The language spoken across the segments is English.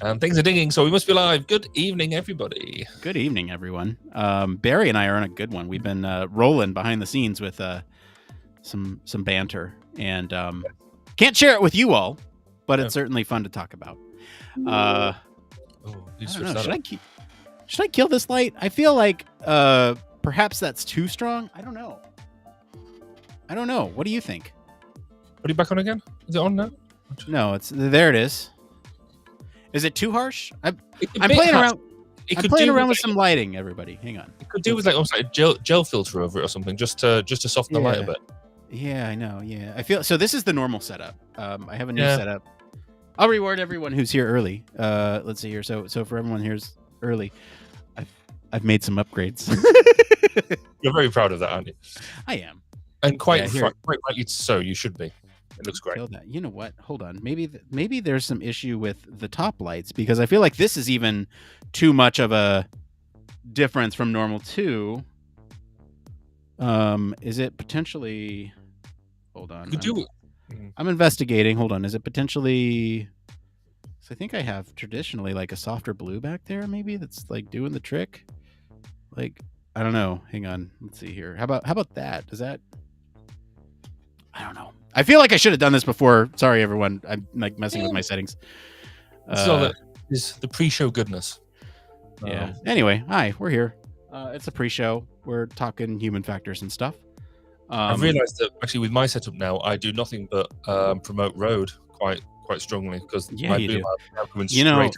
And things are dinging, so we must be live. Good evening, everybody. Good evening, everyone. Barry and I are on a good one. We've been rolling behind the scenes with some banter, and can't share it with you all, but it's certainly fun to talk about. I don't know, should I kill this light? I feel like perhaps that's too strong. I don't know. What do you think? Are you back on again? Is it on now? No, there it is. Is it too harsh? I'm playing around. I'm playing around with some lighting. Everybody, hang on. It could do with almost like a gel filter over it or something, just to soften the light a bit. Yeah, I know. Yeah, I feel so. This is the normal setup. I have a new setup. I'll reward everyone who's here early. Let's see here. So for everyone here's early, I've made some upgrades. You're very proud of that, aren't you? I am, and quite rightly so. You should be. It looks great. You know what? Hold on. Maybe there's some issue with the top lights, because I feel like this is even too much of a difference from normal too. Is it potentially? Hold on. I'm investigating. Hold on. Is it potentially? So I think I have traditionally like a softer blue back there. Maybe that's like doing the trick. Like, I don't know. Hang on. Let's see here. How about that? Does that? I don't know. I feel like I should have done this before. Sorry, everyone. I'm like messing with my settings. So that is the pre-show goodness. Yeah. Anyway, hi. We're here. It's a pre-show. We're talking human factors and stuff. I've realized that actually with my setup now, I do nothing but promote Rode quite strongly, because my boom are coming straight.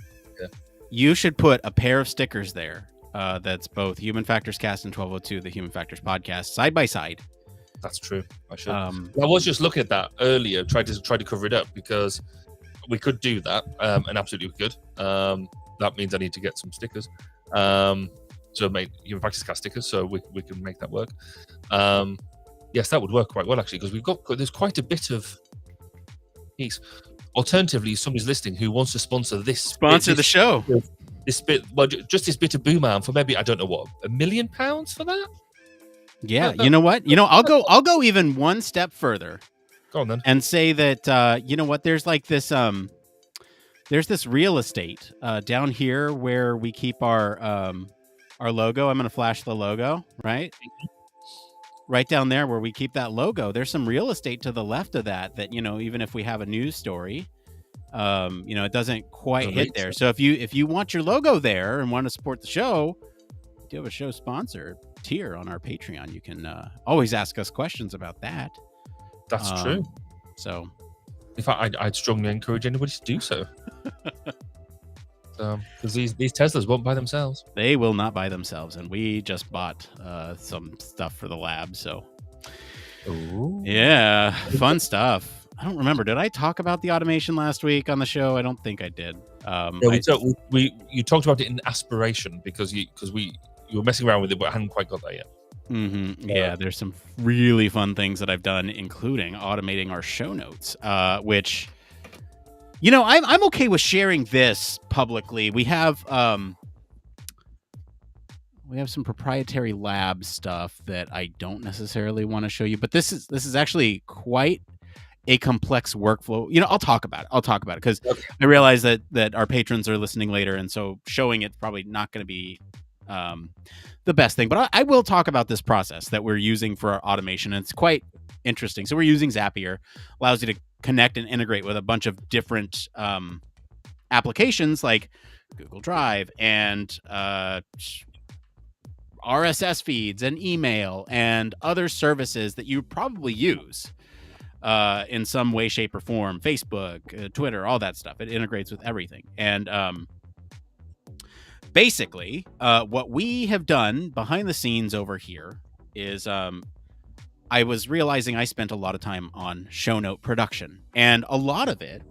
You should put a pair of stickers there. That's both Human Factors Cast and 1202, the Human Factors Podcast, side by side. That's true. I should. I was just looking at that earlier, tried to cover it up, because we could do that, and absolutely we could. That means I need to get some stickers. So make Human Practice Cast stickers, so we can make that work. Yes, that would work quite well actually, because there's quite a bit of piece. Alternatively, somebody's listening who wants to sponsor the show. This bit, well, just this bit of boom arm for maybe, I don't know what, £1 million for that. Yeah, you know what? I'll go even one step further. Go on then. And say that you know what? There's like this there's this real estate down here where we keep our logo. I'm gonna flash the logo, right? Right down there where we keep that logo. There's some real estate to the left of that even if we have a news story, it doesn't quite hit there. So if you want your logo there and want to support the show, we do have a show sponsor tier on our Patreon. You can always ask us questions about that. That's true. So, in fact, I'd strongly encourage anybody to do so. Because these Teslas won't buy themselves. They will not buy themselves, and we just bought some stuff for the lab. So, yeah, fun stuff. I don't remember. Did I talk about the automation last week on the show? I don't think I did. You talked about it in aspiration because you were messing around with it, but I hadn't quite got there yet. Mm-hmm. Yeah, there's some really fun things that I've done, including automating our show notes, which, I'm okay with sharing this publicly. We have some proprietary lab stuff that I don't necessarily want to show you, but this is actually quite a complex workflow. I'll talk about it because I realize that our patrons are listening later, and so showing it's probably not going to be the best thing, but I will talk about this process that we're using for our automation, and it's quite interesting. So we're using Zapier, allows you to connect and integrate with a bunch of different applications like Google Drive and RSS feeds and email and other services that you probably use in some way, shape, or form. Facebook, Twitter, all that stuff. It integrates with everything. And basically, what we have done behind the scenes over here is I was realizing I spent a lot of time on show note production, and a lot of it,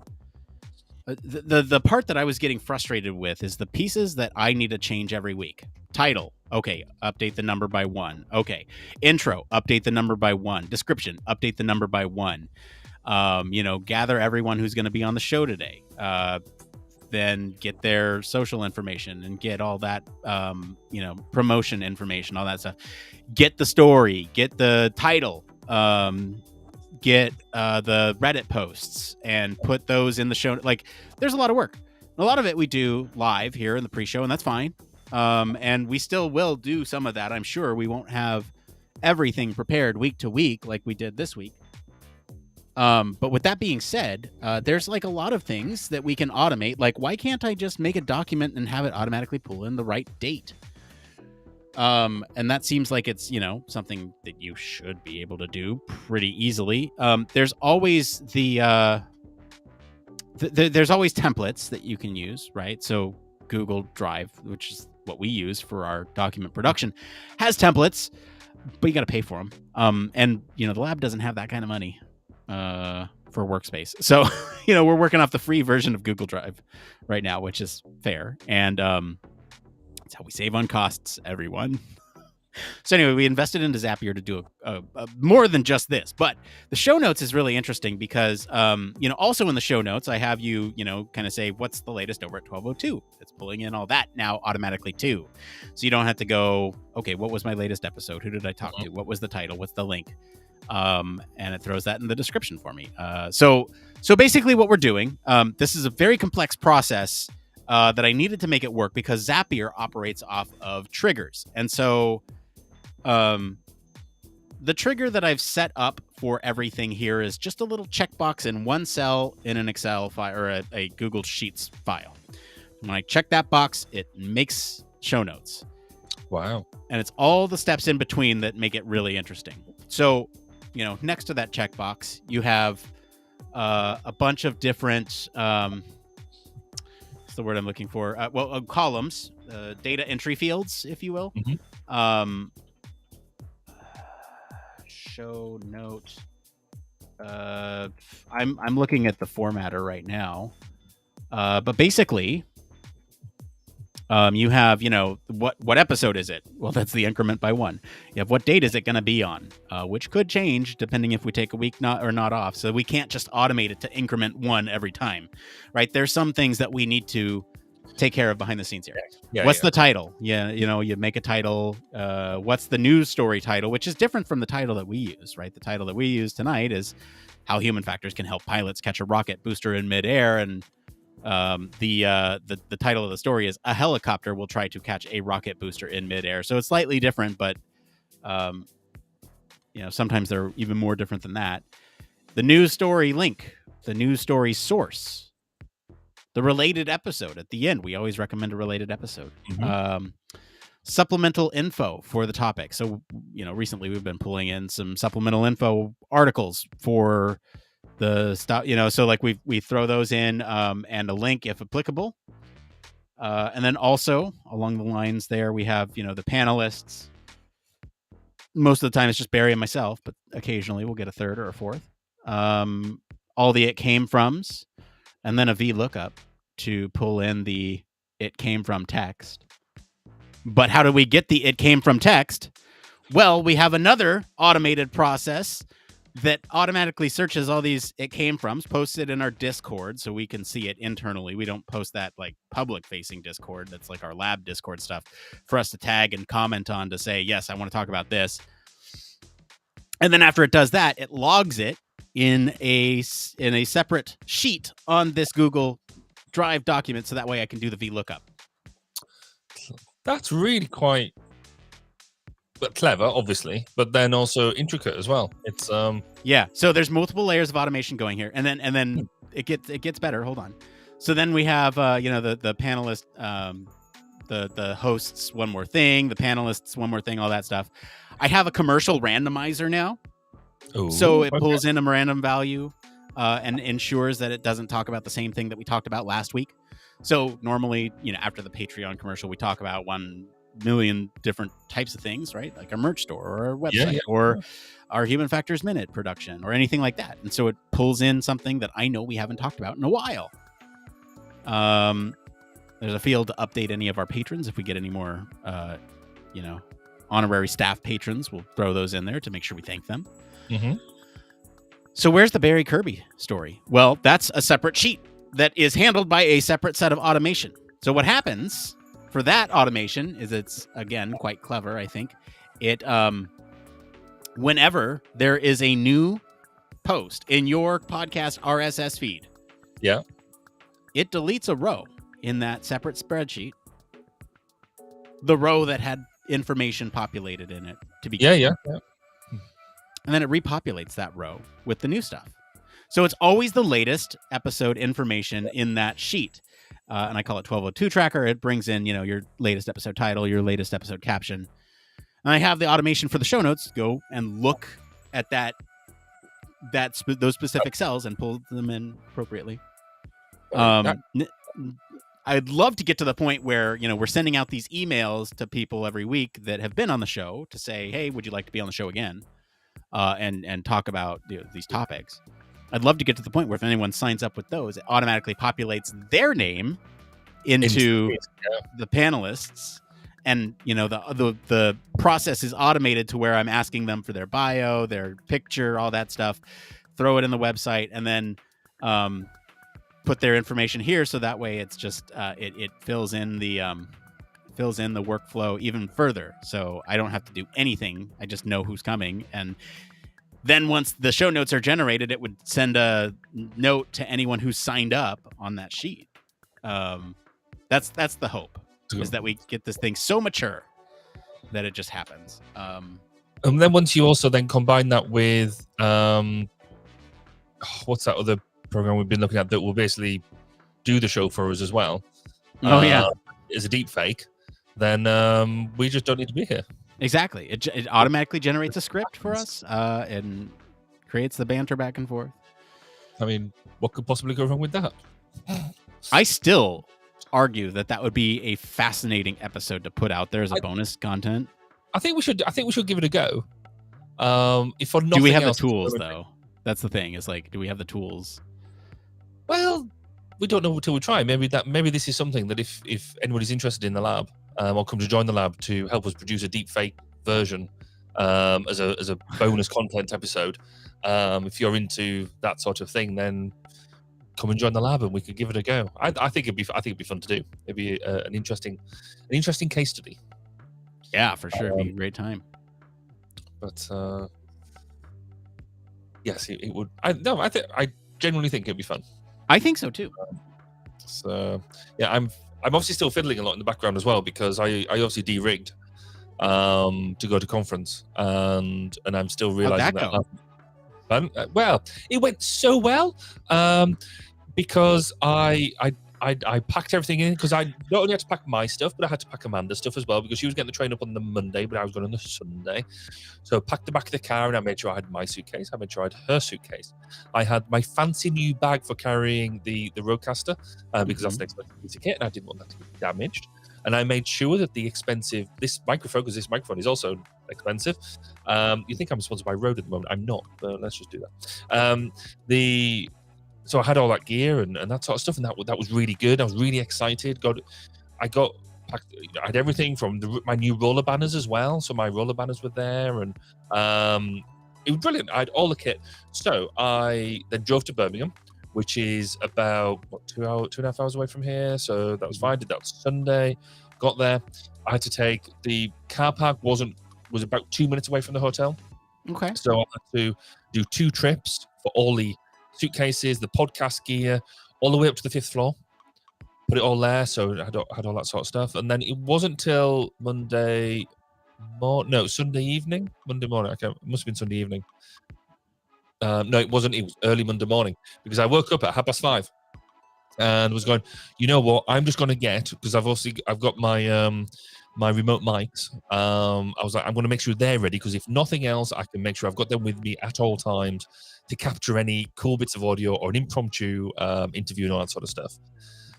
the part that I was getting frustrated with is the pieces that I need to change every week. Title, okay, update the number by 1. Okay, intro, update the number by 1. Description, update the number by 1. Gather everyone who's going to be on the show today. Then get their social information and get all that, promotion information, all that stuff. Get the story, get the title, get the Reddit posts and put those in the show. Like, there's a lot of work. A lot of it we do live here in the pre-show, and that's fine. And we still will do some of that. I'm sure we won't have everything prepared week to week like we did this week. But with that being said, there's like a lot of things that we can automate. Like, why can't I just make a document and have it automatically pull in the right date? And that seems like it's, something that you should be able to do pretty easily. There's always there's always templates that you can use, right? So Google Drive, which is what we use for our document production, has templates, but you got to pay for them. And the lab doesn't have that kind of money for workspace. So, we're working off the free version of Google Drive right now, which is fair. And that's how we save on costs, everyone. So anyway, we invested into Zapier to do a more than just this. But the show notes is really interesting because, also in the show notes, I have you, kind of say, what's the latest over at 1202? It's pulling in all that now automatically too. So you don't have to go, okay, what was my latest episode? Who did I talk to? What was the title? What's the link? And it throws that in the description for me. So basically what we're doing, this is a very complex process that I needed to make it work because Zapier operates off of triggers. And so the trigger that I've set up for everything here is just a little checkbox in one cell in an Excel file or a Google Sheets file. When I check that box, it makes show notes. Wow. And it's all the steps in between that make it really interesting. So, next to that checkbox, you have a bunch of different, what's the word I'm looking for? Columns, data entry fields, if you will. Mm-hmm. Show note. I'm looking at the formatter right now. But basically, you have, what episode is it? Well, that's the increment by 1. You have what date is it going to be on, which could change depending if we take a week not off. So we can't just automate it to increment 1 every time, right? There's some things that we need to take care of behind the scenes here. What's the title? Yeah, you make a title. What's the news story title, which is different from the title that we use, right? The title that we use tonight is How Human Factors Can Help Pilots Catch a Rocket Booster in Midair, and the title of the story is A Helicopter Will Try to Catch a Rocket Booster in Midair. So it's slightly different, but sometimes they're even more different than that. The news story link, the news story source, the related episode at the end. We always recommend a related episode. Mm-hmm. Supplemental info for the topic. So, recently we've been pulling in some supplemental info articles for the stuff, so like we throw those in, and a link if applicable. And then also along the lines there, we have, the panelists. Most of the time it's just Barry and myself, but occasionally we'll get a third or a fourth. All the it came froms, and then a VLOOKUP to pull in the it came from text. But how do we get the it came from text? Well, we have another automated process that automatically searches all these it came froms, posted in our Discord so we can see it internally. We don't post that like public facing Discord. That's like our lab Discord stuff for us to tag and comment on to say, yes, I want to talk about this. And then after it does that, it logs it in a separate sheet on this Google Drive document. So that way I can do the VLOOKUP. That's really quite clever, obviously, but then also intricate as well. It's yeah. So there's multiple layers of automation going here, and then it gets better. Hold on. So then we have the panelist, the hosts one more thing, the panelists one more thing, all that stuff. I have a commercial randomizer now. Ooh, so it pulls in a random value and ensures that it doesn't talk about the same thing that we talked about last week. So normally, after the Patreon commercial, we talk about 1 million different types of things, right? Like our merch store or our website or our Human Factors Minute production or anything like that. And so it pulls in something that I know we haven't talked about in a while. There's a field to update any of our patrons. If we get any more, honorary staff patrons, we'll throw those in there to make sure we thank them. Mm-hmm. So where's the Barry Kirby story? Well, that's a separate sheet that is handled by a separate set of automation. So what happens for that automation is it's, again, quite clever, I think. It, whenever there is a new post in your podcast RSS feed, yeah, it deletes a row in that separate spreadsheet the row that had information populated in it to be Yeah. and then it repopulates that row with the new stuff. So it's always the latest episode information in that sheet. And I call it 1202 tracker. It brings in, your latest episode title, your latest episode caption. And I have the automation for the show notes go and look at those specific cells and pull them in appropriately. I'd love to get to the point where, we're sending out these emails to people every week that have been on the show to say, hey, would you like to be on the show again? And talk about these topics. I'd love to get to the point where if anyone signs up with those, it automatically populates their name into the panelists, and the process is automated to where I'm asking them for their bio, their picture, all that stuff, throw it in the website, and then put their information here, so that way it's just it fills in the workflow even further, so I don't have to do anything. I just know who's coming, and then once the show notes are generated, it would send a note to anyone who's signed up on that sheet. That's the hope, is that we get this thing so mature that it just happens. And then once you also then combine that with what's that other program we've been looking at that will basically do the show for us as well? Is a deep fake. Then we just don't need to be here. Exactly. It automatically generates a script for us and creates the banter back and forth. I mean, what could possibly go wrong with that? I still argue that would be a fascinating episode to put out there as a bonus content. I think we should give it a go. If for nothing do we have else, the tools though? That's the thing. Is do we have the tools? Well, we don't know until we try. Maybe this is something that if anybody's interested in the lab, or come to join the lab to help us produce a deep fake version as a bonus content episode. If you're into that sort of thing, then come and join the lab and we could give it a go. I think it'd be fun to do. It'd be an interesting case study. Yeah, for sure. It'd be a great time. But yes, it would. I genuinely think it'd be fun. I think so too. So yeah, I'm obviously still fiddling a lot in the background as well, because I obviously de-rigged to go to conference, and I'm still realizing that. Well, it went so well because I packed everything in, because I not only had to pack my stuff, but I had to pack Amanda's stuff as well, because she was getting the train up on the Monday, but I was going on the Sunday. So I packed the back of the car, and I made sure I had my suitcase. I made sure I had her suitcase. I had my fancy new bag for carrying the Rodecaster, because that's an expensive piece of kit, and I didn't want that to be damaged. And I made sure that this microphone, because this microphone is also expensive. You think I'm sponsored by Rode at the moment? I'm not, but let's just do that. So I had all that gear and that sort of stuff, and that was really good. I was really excited. I had everything from my new roller banners as well. So my roller banners were there, and it was brilliant. I had all the kit. So I then drove to Birmingham, which is about 2.5 hours away from here. So that was fine. Did that Sunday. Got there. I had to take the car park was about 2 minutes away from the hotel. Okay. So I had to do 2 trips for all the suitcases, the podcast gear, all the way up to the 5th floor. Put it all there, so I had all that sort of stuff. And then it wasn't till Sunday evening. Monday morning. It must have been Sunday evening. No, it wasn't. It was early Monday morning, because I woke up at 5:30 and was going, you know what? I'm just going to because I've got my my remote mics. I was like, I'm going to make sure they're ready, because if nothing else, I can make sure I've got them with me at all times to capture any cool bits of audio or an impromptu interview and all that sort of stuff.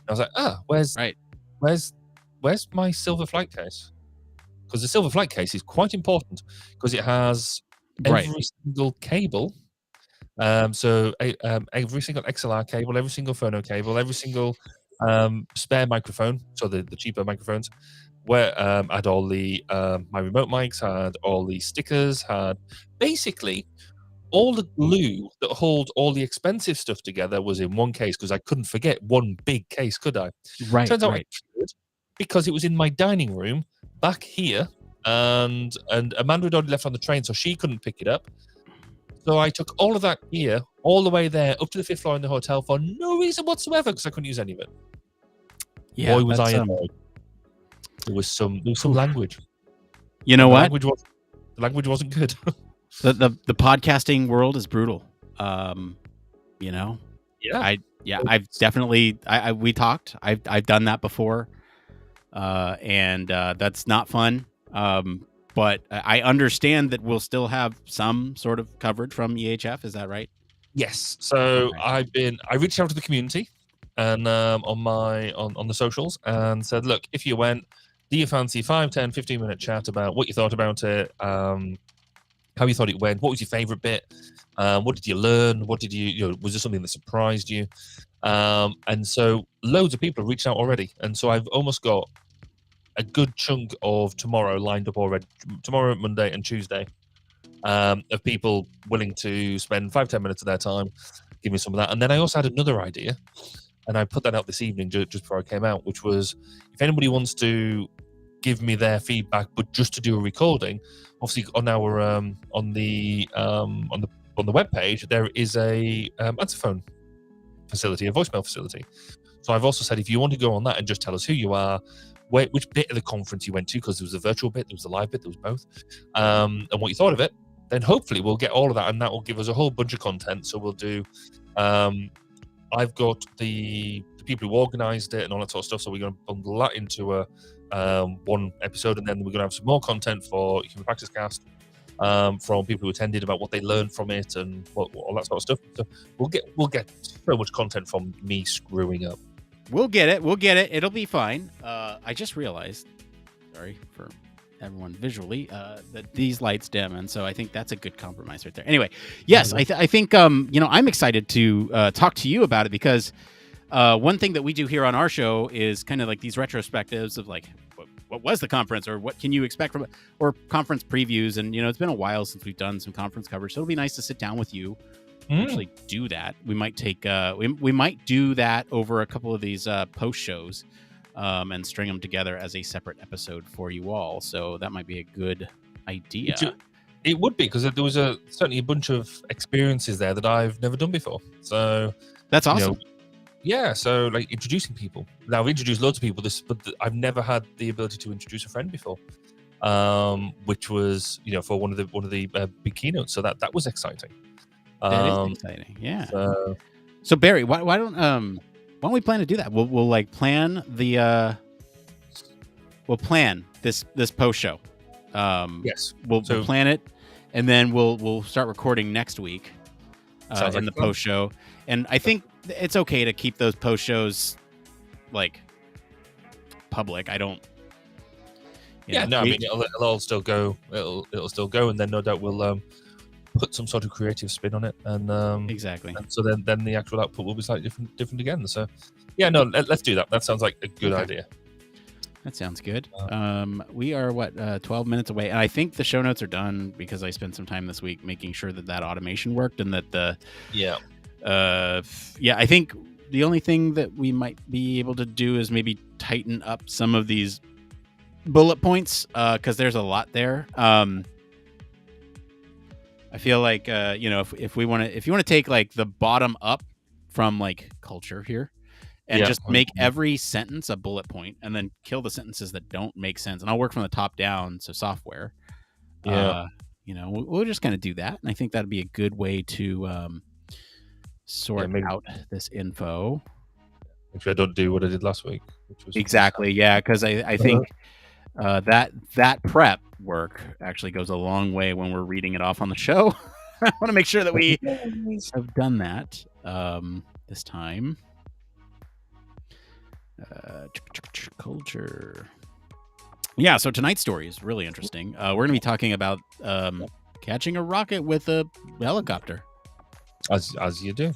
And I was like, where's my silver flight case? Because the silver flight case is quite important, because it has every single cable. So every single XLR cable, every single phono cable, every single spare microphone, so the cheaper microphones, where had all the my remote mics, had all the stickers, had basically all the glue that holds all the expensive stuff together was in one case, because I couldn't forget one big case, could I? Right. Turns out I could, because it was in my dining room back here, and Amanda had already left on the train, so she couldn't pick it up. So I took all of that gear all the way there, up to the 5th floor in the hotel, for no reason whatsoever, because I couldn't use any of it. Yeah, boy, was I annoyed. There was some language. You know what? The language wasn't good. the podcasting world is brutal. You know. Yeah. I've definitely we talked. I've done that before, and that's not fun. But I understand that we'll still have some sort of coverage from EHF. Is that right? Yes. So okay. I reached out to the community and on the socials and said, look, if you went, do you fancy 5, 10, 15-minute chat about what you thought about it, how you thought it went, what was your favorite bit, what did you learn, what did you was there something that surprised you? And so loads of people have reached out already, and so I've almost got a good chunk of tomorrow lined up already. Tomorrow, Monday, and Tuesday, of people willing to spend 5-10 minutes of their time, give me some of that. And then I also had another idea, and I put that out this evening just before I came out, which was if anybody wants to give me their feedback, but just to do a recording, obviously on our on the webpage there is a answer phone facility, a voicemail facility. So I've also said if you want to go on that and just tell us who you are, which bit of the conference you went to, because there was a virtual bit, there was a live bit, there was both, and what you thought of it, then hopefully we'll get all of that, and that will give us a whole bunch of content. So we'll do I've got the people who organized it and all that sort of stuff, so we're going to bundle that into a one episode, and then we're going to have some more content for Human Practice Cast from people who attended about what they learned from it and all that sort of stuff. So we'll get so much content from me screwing up. We'll get it. It'll be fine. I just realized, sorry for everyone visually, that these lights dim, and so I think that's a good compromise right there. Anyway, yes, I think I'm excited to talk to you about it, because one thing that we do here on our show is kind of like these retrospectives of like what was the conference, or what can you expect from it, or conference previews. And it's been a while since we've done some conference coverage, so it'll be nice to sit down with you actually do that. We might take we might do that over a couple of these post shows, and string them together as a separate episode for you all. So that might be a good idea. It would be, because there was certainly a bunch of experiences there that I've never done before. So that's awesome. Yeah, so like introducing people. Now I've introduced loads of people, but I've never had the ability to introduce a friend before, which was for one of the big keynotes. So that was exciting. That is exciting. Yeah. So Barry, why don't we plan to do that? We'll like plan the we'll plan this post show. Yes. We'll plan it, and then we'll start recording next week in the post show. And I think it's okay to keep those post shows like public. I don't. I mean it'll still go. It'll still go, and then no doubt we'll put some sort of creative spin on it, and exactly. And so then the actual output will be slightly different again. So yeah, no, let's do that. That sounds like a good idea. That sounds good. We are 12 minutes away, and I think the show notes are done because I spent some time this week making sure that automation worked, and that I think the only thing that we might be able to do is maybe tighten up some of these bullet points, because there's a lot there. I feel like if you want to take like the bottom up from like culture here, and just make every sentence a bullet point, and then kill the sentences that don't make sense, and I'll work from the top down, so software. We'll just kind of do that, and I think that'd be a good way to sort out this info. Actually, I don't do what I did last week, which was exactly because I think that prep work actually goes a long way when we're reading it off on the show. I want to make sure that we have done that this time. Culture. Yeah, so tonight's story is really interesting. We're going to be talking about catching a rocket with a helicopter. As you do.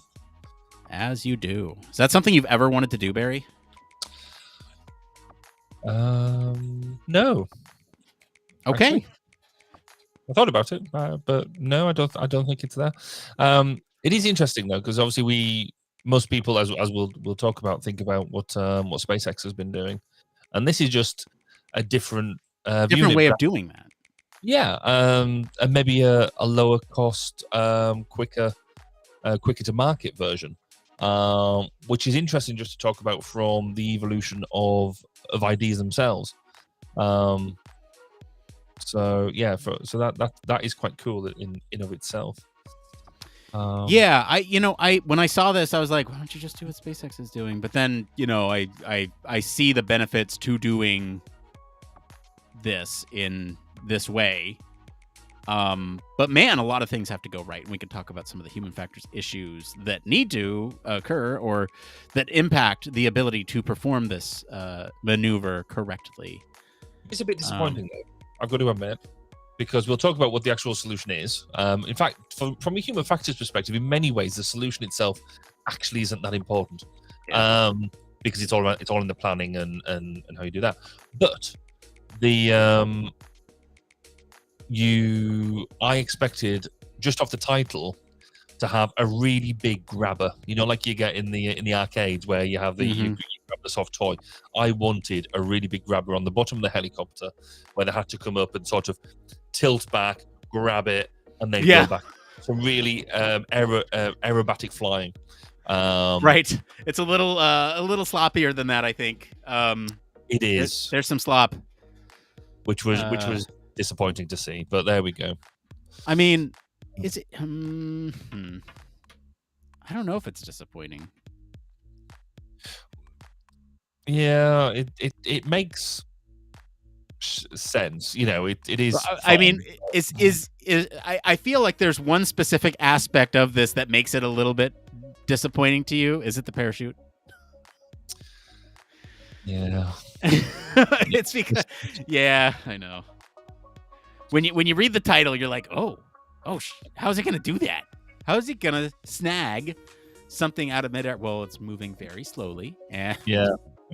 As you do. Is that something you've ever wanted to do, Barry? No. Okay. Actually, I thought about it, but no, I don't think it's there. It is interesting though, because obviously most people, as we'll talk about, think about what SpaceX has been doing, and this is just a different way of doing that. Yeah, and maybe a lower cost, quicker to market version. which is interesting just to talk about from the evolution of IDs themselves. So yeah, so that is quite cool in of itself. Yeah, I when I saw this, I was like, why don't you just do what SpaceX is doing? But then, I see the benefits to doing this in this way. But man, a lot of things have to go right, and we can talk about some of the human factors issues that need to occur or that impact the ability to perform this maneuver correctly. It's a bit disappointing, though, I've got to admit, because we'll talk about what the actual solution is. In fact, from a human factors perspective, in many ways, the solution itself actually isn't that important, because it's all in the planning and how you do that. But I expected, just off the title, to have a really big grabber, like you get in the arcades where you have you grab the soft toy. I wanted a really big grabber on the bottom of the helicopter where they had to come up and sort of tilt back, grab it, and then go back. So really aerobatic flying. Right. It's a little sloppier than that, I think. It is. There's some slop, which was disappointing to see, but there we go. I mean, is it? I don't know if it's disappointing. Yeah, it makes sense. It is. I mean, I feel like there's one specific aspect of this that makes it a little bit disappointing to you. Is it the parachute? Yeah. It's because I know. When you read the title, you're like, how is it going to do that? How is it going to snag something out of midair? Well, it's moving very slowly. And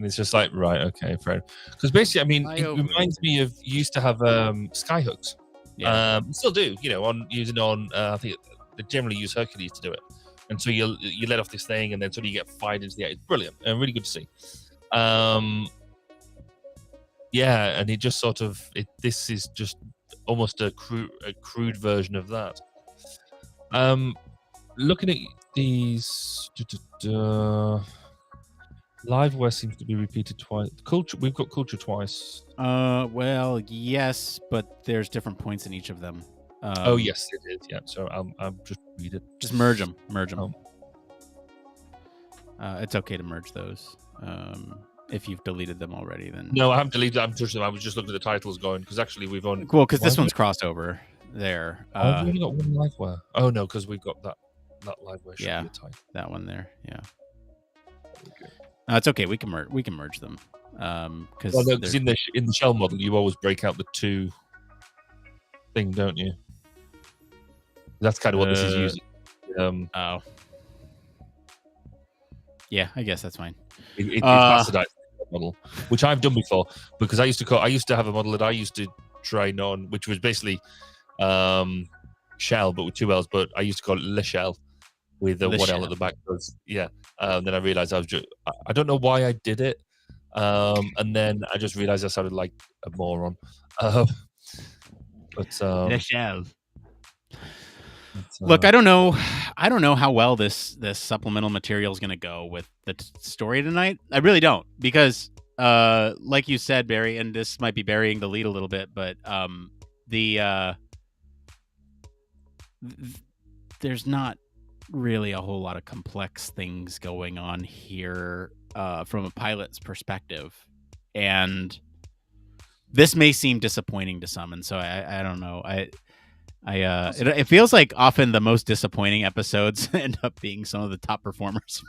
it's just like, right, okay, fair. Because basically, I mean, it reminds me of, you used to have skyhooks. Yeah. Still do, I think they generally use Hercules to do it. And so you let off this thing, and then sort of you get fired into the air. It's brilliant and really good to see. And it just sort of, this is just almost a crude version of that. Looking at these, Liveware seems to be repeated twice. Culture, we've got culture twice. Well, yes, but there's different points in each of them. Oh yes, it is. Yeah. So I'll just read it. Just merge them. It's okay to merge those. If you've deleted them already, then no, I haven't deleted. I was just looking at the titles going, because actually we've only because this one's crossed over there. We've only got one Liveware. Oh no, because we've got that Liveware. Yeah, that one there. Yeah. Okay. It's okay. We can merge them. Because in the shell model, you always break out the two thing, don't you? That's kind of what this is using. Yeah, I guess that's fine. It's bastardized model, which I've done before, because I used to have a model that I used to train on, which was basically shell, but with two L's. But I used to call it Le Shell with the one L at the back. Then I realized I don't know why I did it, and then I just realized I sounded like a moron. Le Shell. Look, I don't know how well this supplemental material is going to go with the story tonight. I really don't, because like you said, Barry, and this might be burying the lead a little bit, but there's not really a whole lot of complex things going on here from a pilot's perspective, and this may seem disappointing to some, and so I don't know. It feels like often the most disappointing episodes end up being some of the top performers.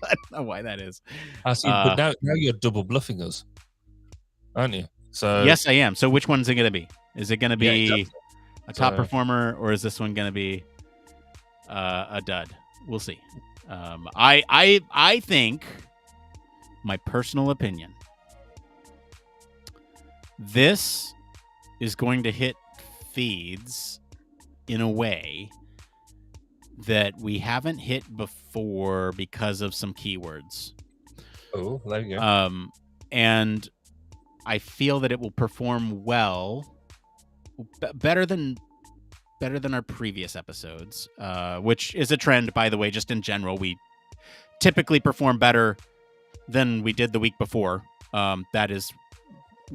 I don't know why that is. But now you're double bluffing us, aren't you? So yes, I am. So which one's it going to be? Is it going to be a top performer, or is this one going to be a dud? We'll see. I think, my personal opinion, this is going to hit feeds in a way that we haven't hit before because of some keywords. Oh, there you go. And I feel that it will perform well, better than our previous episodes, which is a trend, by the way. Just in general, we typically perform better than we did the week before. That is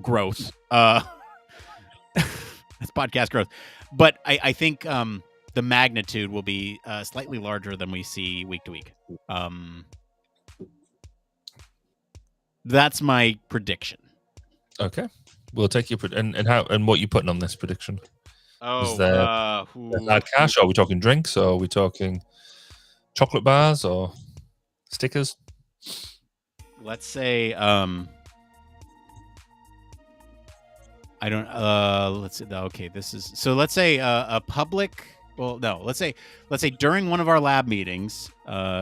growth. That's podcast growth. But I think the magnitude will be slightly larger than we see week to week. That's my prediction. Okay, we'll take your and what you putting on this prediction? Is there hard cash? Or are we talking drinks? Or are we talking chocolate bars or stickers? Let's say I don't let's see. Okay, this is so let's say a public, well no, let's say during one of our lab meetings,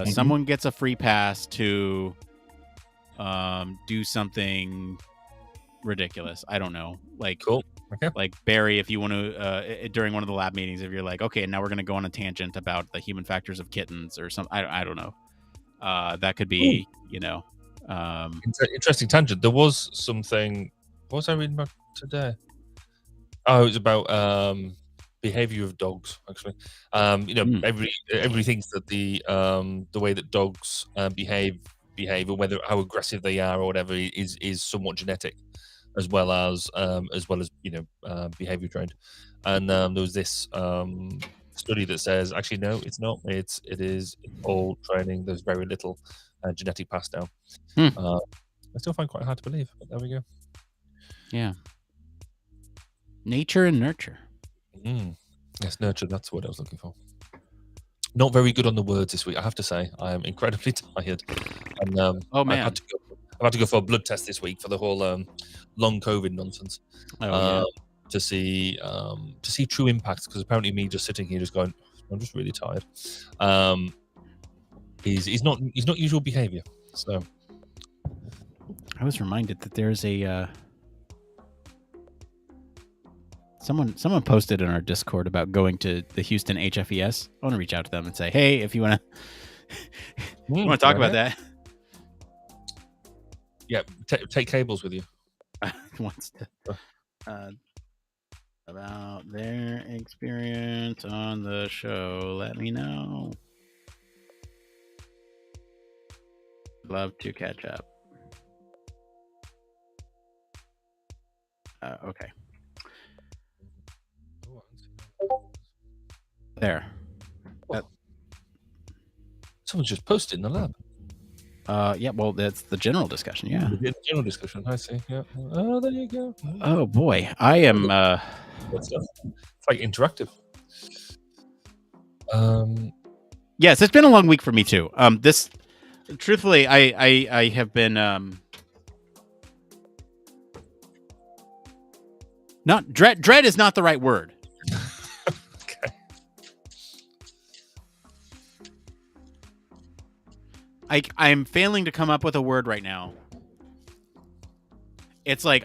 someone gets a free pass to do something ridiculous. I don't know. Like cool. Okay. Like Barry, if you want to during one of the lab meetings, if you're like, okay, now we're going to go on a tangent about the human factors of kittens or something. I don't know. That could be, interesting tangent. There was something. What was I reading about today? Oh, it was about behavior of dogs. Actually, everybody thinks that the way that dogs behave, or whether how aggressive they are or whatever, is somewhat genetic, as well as behavior trained. And there was this study that says actually no, it's not. It is all training. There's very little genetic pass down. I still find it quite hard to believe, but there we go. Yeah. Nature and nurture. Yes, nurture. That's what I was looking for. Not very good on the words this week, I have to say. I am incredibly tired. And oh man, I've had to go for a blood test this week for the whole long COVID nonsense. To see true impacts, because apparently me just sitting here just going, I'm just really tired. He's not usual behavior. So I was reminded that there's a someone posted in our Discord about going to the Houston HFES. I want to reach out to them and say, hey, if you want to talk about that. Yeah, take cables with you. Wants to about their experience on the show. Let me know. Love to catch up. Okay. There. Someone's just posted in the lab. Yeah, well, that's the general discussion, yeah. The general discussion, I see, yeah. Oh, there you go. Oh, boy. I am... It's like interactive. Yes, it's been a long week for me, too. This... Truthfully, I have been... Not... Dread is not the right word. I'm failing to come up with a word right now. It's like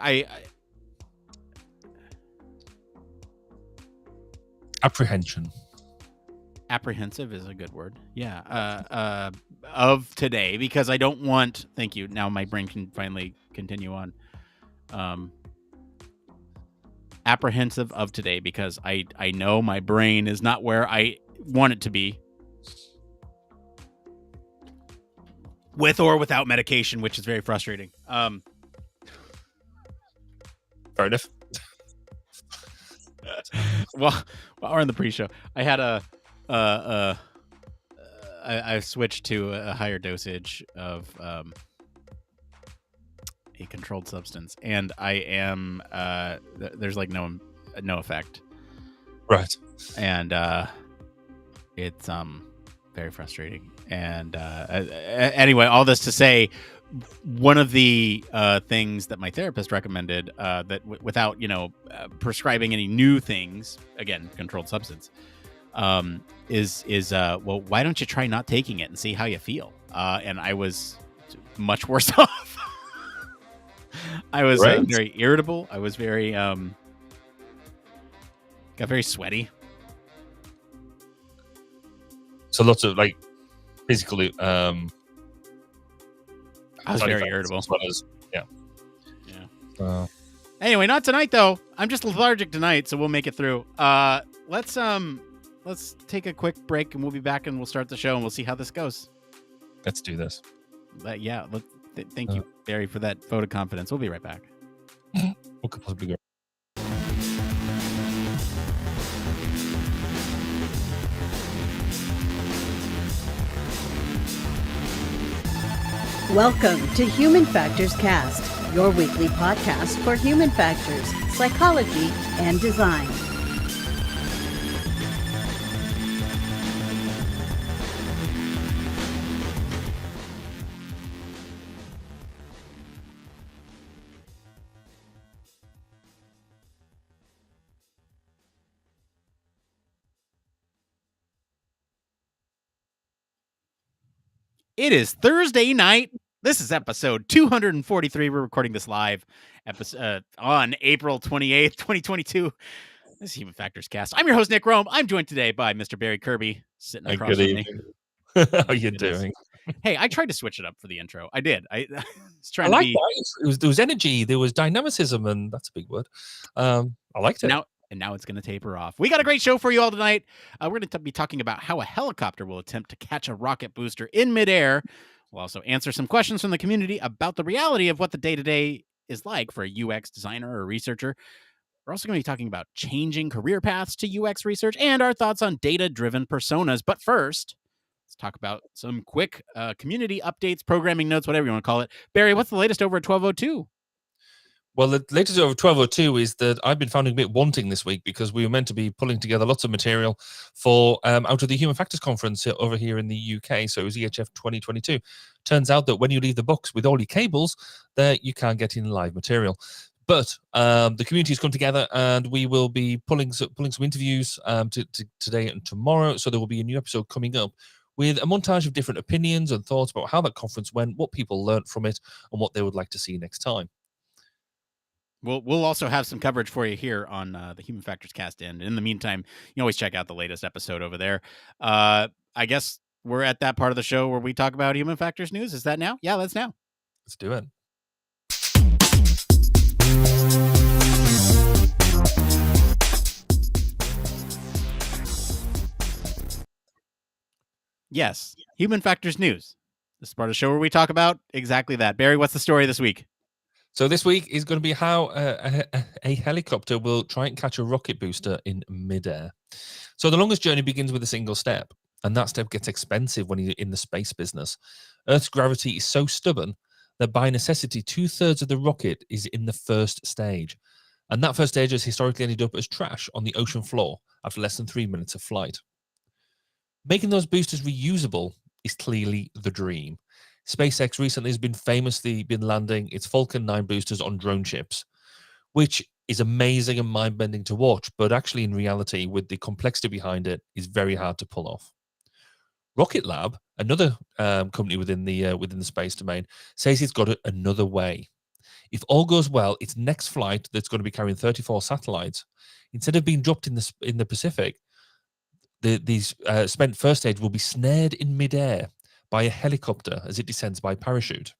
apprehension. Apprehensive is a good word. Yeah. Of today, because I don't want. Thank you. Now my brain can finally continue on. Apprehensive of today, because I know my brain is not where I want it to be. With or without medication, which is very frustrating. Fair enough. Well, while we're in the pre-show, I had I switched to a higher dosage of a controlled substance, and I am there's like no effect. Right. And it's very frustrating. And anyway, all this to say, one of the things that my therapist recommended, that without prescribing any new things, again, controlled substance, is well, why don't you try not taking it and see how you feel? And I was much worse off. I was very irritable. I was very got very sweaty. So lots of like physically I was very irritable as well as anyway, not tonight though. I'm just lethargic tonight, so we'll make it through. Let's take a quick break and we'll be back and we'll start the show and we'll see how this goes. Let's do this. Yeah. Thank you, Barry, for that vote of confidence. We'll be right back. What could possibly go? Welcome to Human Factors Cast, your weekly podcast for human factors, psychology, and design. It is Thursday night. This is episode 243. We're recording this live on April 28th, 2022. This is Human Factors Cast. I'm your host, Nick Roome. I'm joined today by Mr. Barry Kirby, sitting across from me. How are you doing? Hey, I tried to switch it up for the intro. I did. I was trying to be. That. There was energy, there was dynamicism, and that's a big word. I liked it. Now it's going to taper off. We got a great show for you all tonight. We're going to be talking about how a helicopter will attempt to catch a rocket booster in midair. We'll also answer some questions from the community about the reality of what the day-to-day is like for a UX designer or researcher. We're also going to be talking about changing career paths to UX research and our thoughts on data-driven personas. But first, let's talk about some quick community updates, programming notes, whatever you want to call it. Barry, what's the latest over at 1202? Well, the latest over 1202 is that I've been finding a bit wanting this week because we were meant to be pulling together lots of material for out of the Human Factors Conference over here in the UK. So it was EHF 2022. Turns out that when you leave the box with all your cables, that you can't get in live material. But the community has come together, and we will be pulling some interviews today and tomorrow. So there will be a new episode coming up with a montage of different opinions and thoughts about how that conference went, what people learned from it, and what they would like to see next time. We'll also have some coverage for you here on the Human Factors Cast end. In the meantime, you always check out the latest episode over there. I guess we're at that part of the show where we talk about Human Factors news. Is that now? Yeah, that's now. Let's do it. Yes, Human Factors news. This is part of the show where we talk about exactly that. Barry, what's the story this week? So this week is going to be how a helicopter will try and catch a rocket booster in midair. So the longest journey begins with a single step, and that step gets expensive when you're in the space business. Earth's gravity is so stubborn that by necessity, 2/3 of the rocket is in the first stage. And that first stage has historically ended up as trash on the ocean floor after less than 3 minutes of flight. Making those boosters reusable is clearly the dream. SpaceX recently has famously been landing its Falcon 9 boosters on drone ships, which is amazing and mind-bending to watch, but actually in reality, with the complexity behind it, is very hard to pull off. Rocket Lab, another company within the space domain, says it's got another way. If all goes well, its next flight that's going to be carrying 34 satellites, instead of being dropped in the Pacific, these spent first stage will be snared in midair by a helicopter as it descends by parachute.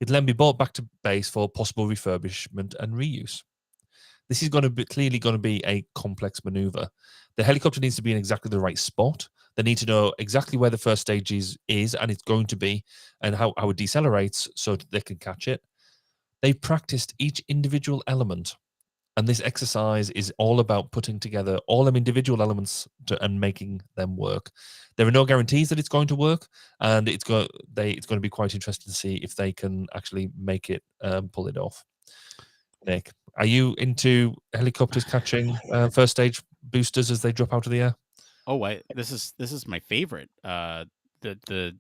It'll then be brought back to base for possible refurbishment and reuse. This is clearly going to be a complex maneuver. The helicopter needs to be in exactly the right spot. They need to know exactly where the first stage is and it's going to be, and how it decelerates so that they can catch it. They've practiced each individual element, and this exercise is all about putting together all them individual elements and making them work. There are no guarantees that it's going to work, and it's going to be quite interesting to see if they can actually make it pull it off. Nick, are you into helicopters catching first stage boosters as they drop out of the air? Oh, this is my favorite. The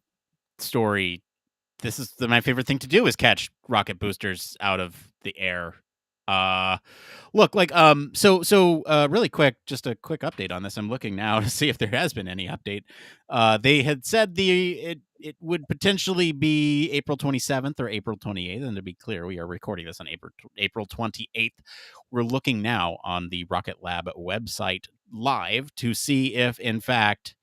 story. This is my favorite thing to do is catch rocket boosters out of the air. Look, like really quick, just a quick update on this. I'm looking now to see if there has been any update. They had said it would potentially be April 27th or April 28th, and to be clear, we are recording this on April 28th. We're looking now on the Rocket Lab website live to see if, in fact,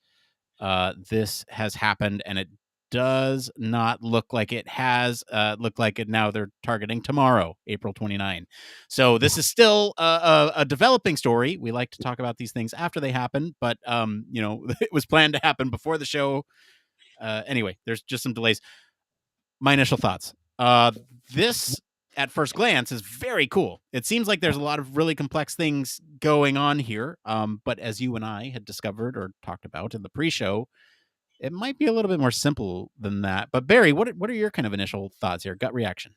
this has happened, and it does not look like it has. Look like it now. They're targeting tomorrow, April 29. So this is still a developing story. We like to talk about these things after they happen, but it was planned to happen before the show. Anyway, there's just some delays. My initial thoughts. This, at first glance, is very cool. It seems like there's a lot of really complex things going on here. But as you and I had discovered or talked about in the pre-show, it might be a little bit more simple than that. But Barry, what are your kind of initial thoughts here? Gut reaction?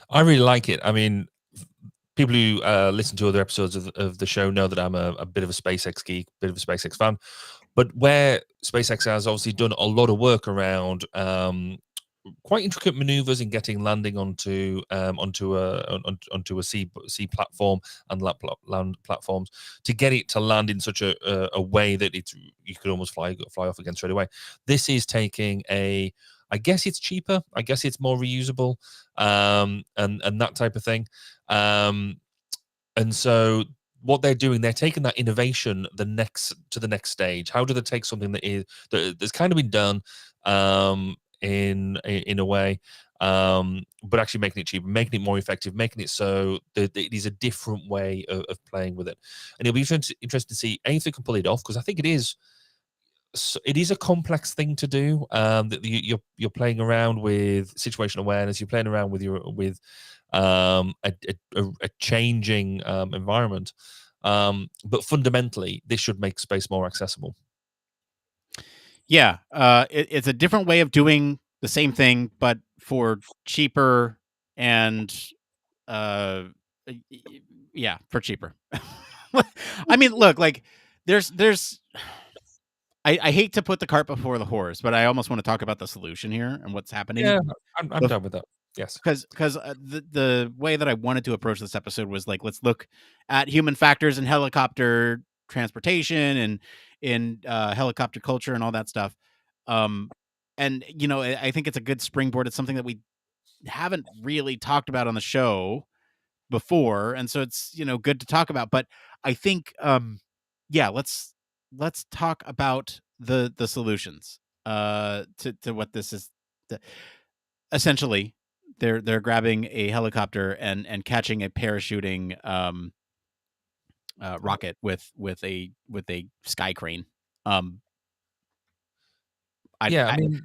I really like it. I mean, people who listen to other episodes of the show know that I'm a bit of a SpaceX geek, bit of a SpaceX fan. But where SpaceX has obviously done a lot of work around quite intricate maneuvers in getting landing onto a sea platform and land platforms to get it to land in such a way that you could almost fly off again straight away. This is taking I guess it's cheaper. I guess it's more reusable, and that type of thing. And so what they're doing, they're taking that innovation to the next stage. How do they take something that's kind of been done in a way, but actually making it cheaper, making it more effective, making it so that it is a different way of playing with it. And it'll be interesting to see if they can pull it off, because I think it is a complex thing to do. That you're playing around with situational awareness, you're playing around with a changing environment, but fundamentally this should make space more accessible. Yeah, it's a different way of doing the same thing, but for cheaper and yeah, for cheaper. I mean, look, like there's I hate to put the cart before the horse, but I almost want to talk about the solution here and what's happening. Yeah, I'm done with that. Yes, because the way that I wanted to approach this episode was like, let's look at human factors in helicopter transportation and in helicopter culture and all that stuff. And you know, I think it's a good springboard. It's something that we haven't really talked about on the show before, and so it's, you know, good to talk about. But I think yeah, let's talk about the solutions to what this is. Essentially, they're grabbing a helicopter and catching a parachuting rocket with a sky crane. I mean,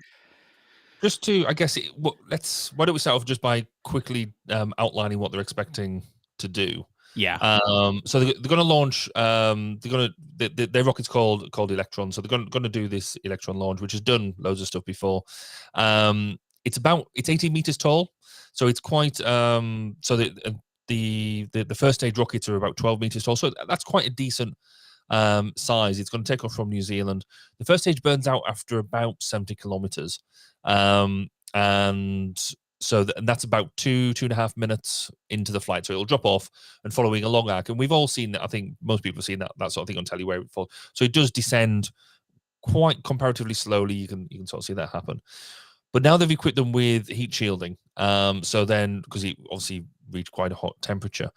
just to, I guess, why don't we start off just by quickly outlining what they're expecting to do. Yeah. So they're going to launch. Their rocket's called Electron. So they're going to do this Electron launch, which has done loads of stuff before. It's 18 meters tall, so it's quite. So the first stage rockets are about 12 meters tall, so that's quite a decent size. It's going to take off from New Zealand. The first stage burns out after about 70 kilometers, and so that's about 2.5 minutes into the flight. So it'll drop off and following a long arc. And we've all seen that. I think most people have seen that sort of thing on telly where it falls. So it does descend quite comparatively slowly. You can sort of see that happen. But now they've equipped them with heat shielding. So then, because it obviously reached quite a hot temperature,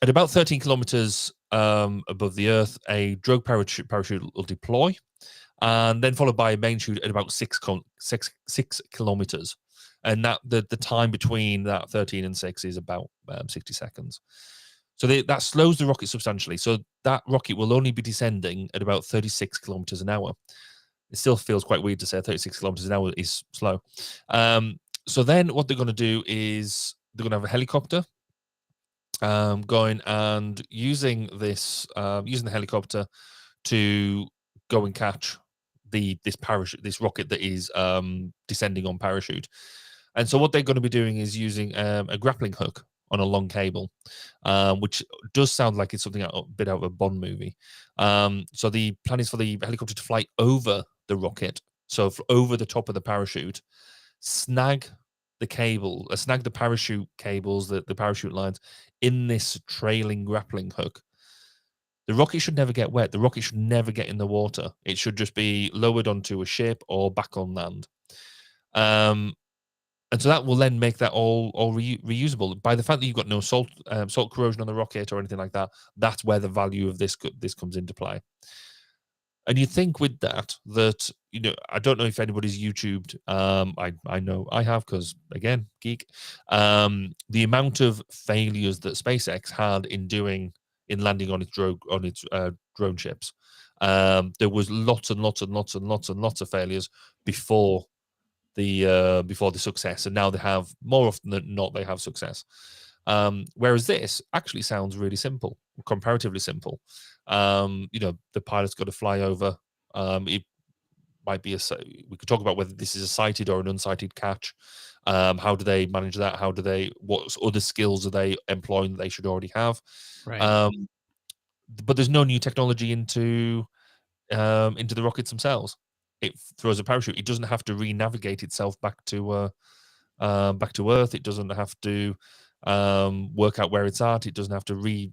at about 13 kilometers above the Earth, a drogue parachute will deploy, and then followed by a main chute at about 6 kilometers. And that the time between that 13 and 6 is about 60 seconds. So that slows the rocket substantially. So that rocket will only be descending at about 36 kilometers an hour. It still feels quite weird to say 36 kilometers an hour is slow. So then what they're going to do is they're going to have a helicopter going and using the helicopter to go and catch this rocket that is descending on parachute. And so what they're going to be doing is using a grappling hook on a long cable, which does sound like it's something a bit out of a Bond movie. So the plan is for the helicopter to fly over the rocket, so over the top of the parachute, snag the parachute cables, the parachute lines in this trailing grappling hook. The rocket should never get wet. The rocket should never get in the water. It should just be lowered onto a ship or back on land. And so that will then make that all reusable. By the fact that you've got no salt corrosion on the rocket or anything like that, that's where the value of this comes into play. And you think with that, you know, I don't know if anybody's YouTubed. I know I have, because again, geek. The amount of failures that SpaceX had in landing on its drone ships. There was lots and lots and lots and lots and lots of failures before the success, and now they have, more often than not, they have success. Whereas this actually sounds really simple, comparatively simple. The pilot's got to fly over. It might be we could talk about whether this is a sighted or an unsighted catch. How do they manage that? What other skills are they employing that they should already have? Right. But there's no new technology into the rockets themselves. It throws a parachute. It doesn't have to re-navigate itself back to Earth. It doesn't have to work out where it's at. It doesn't have to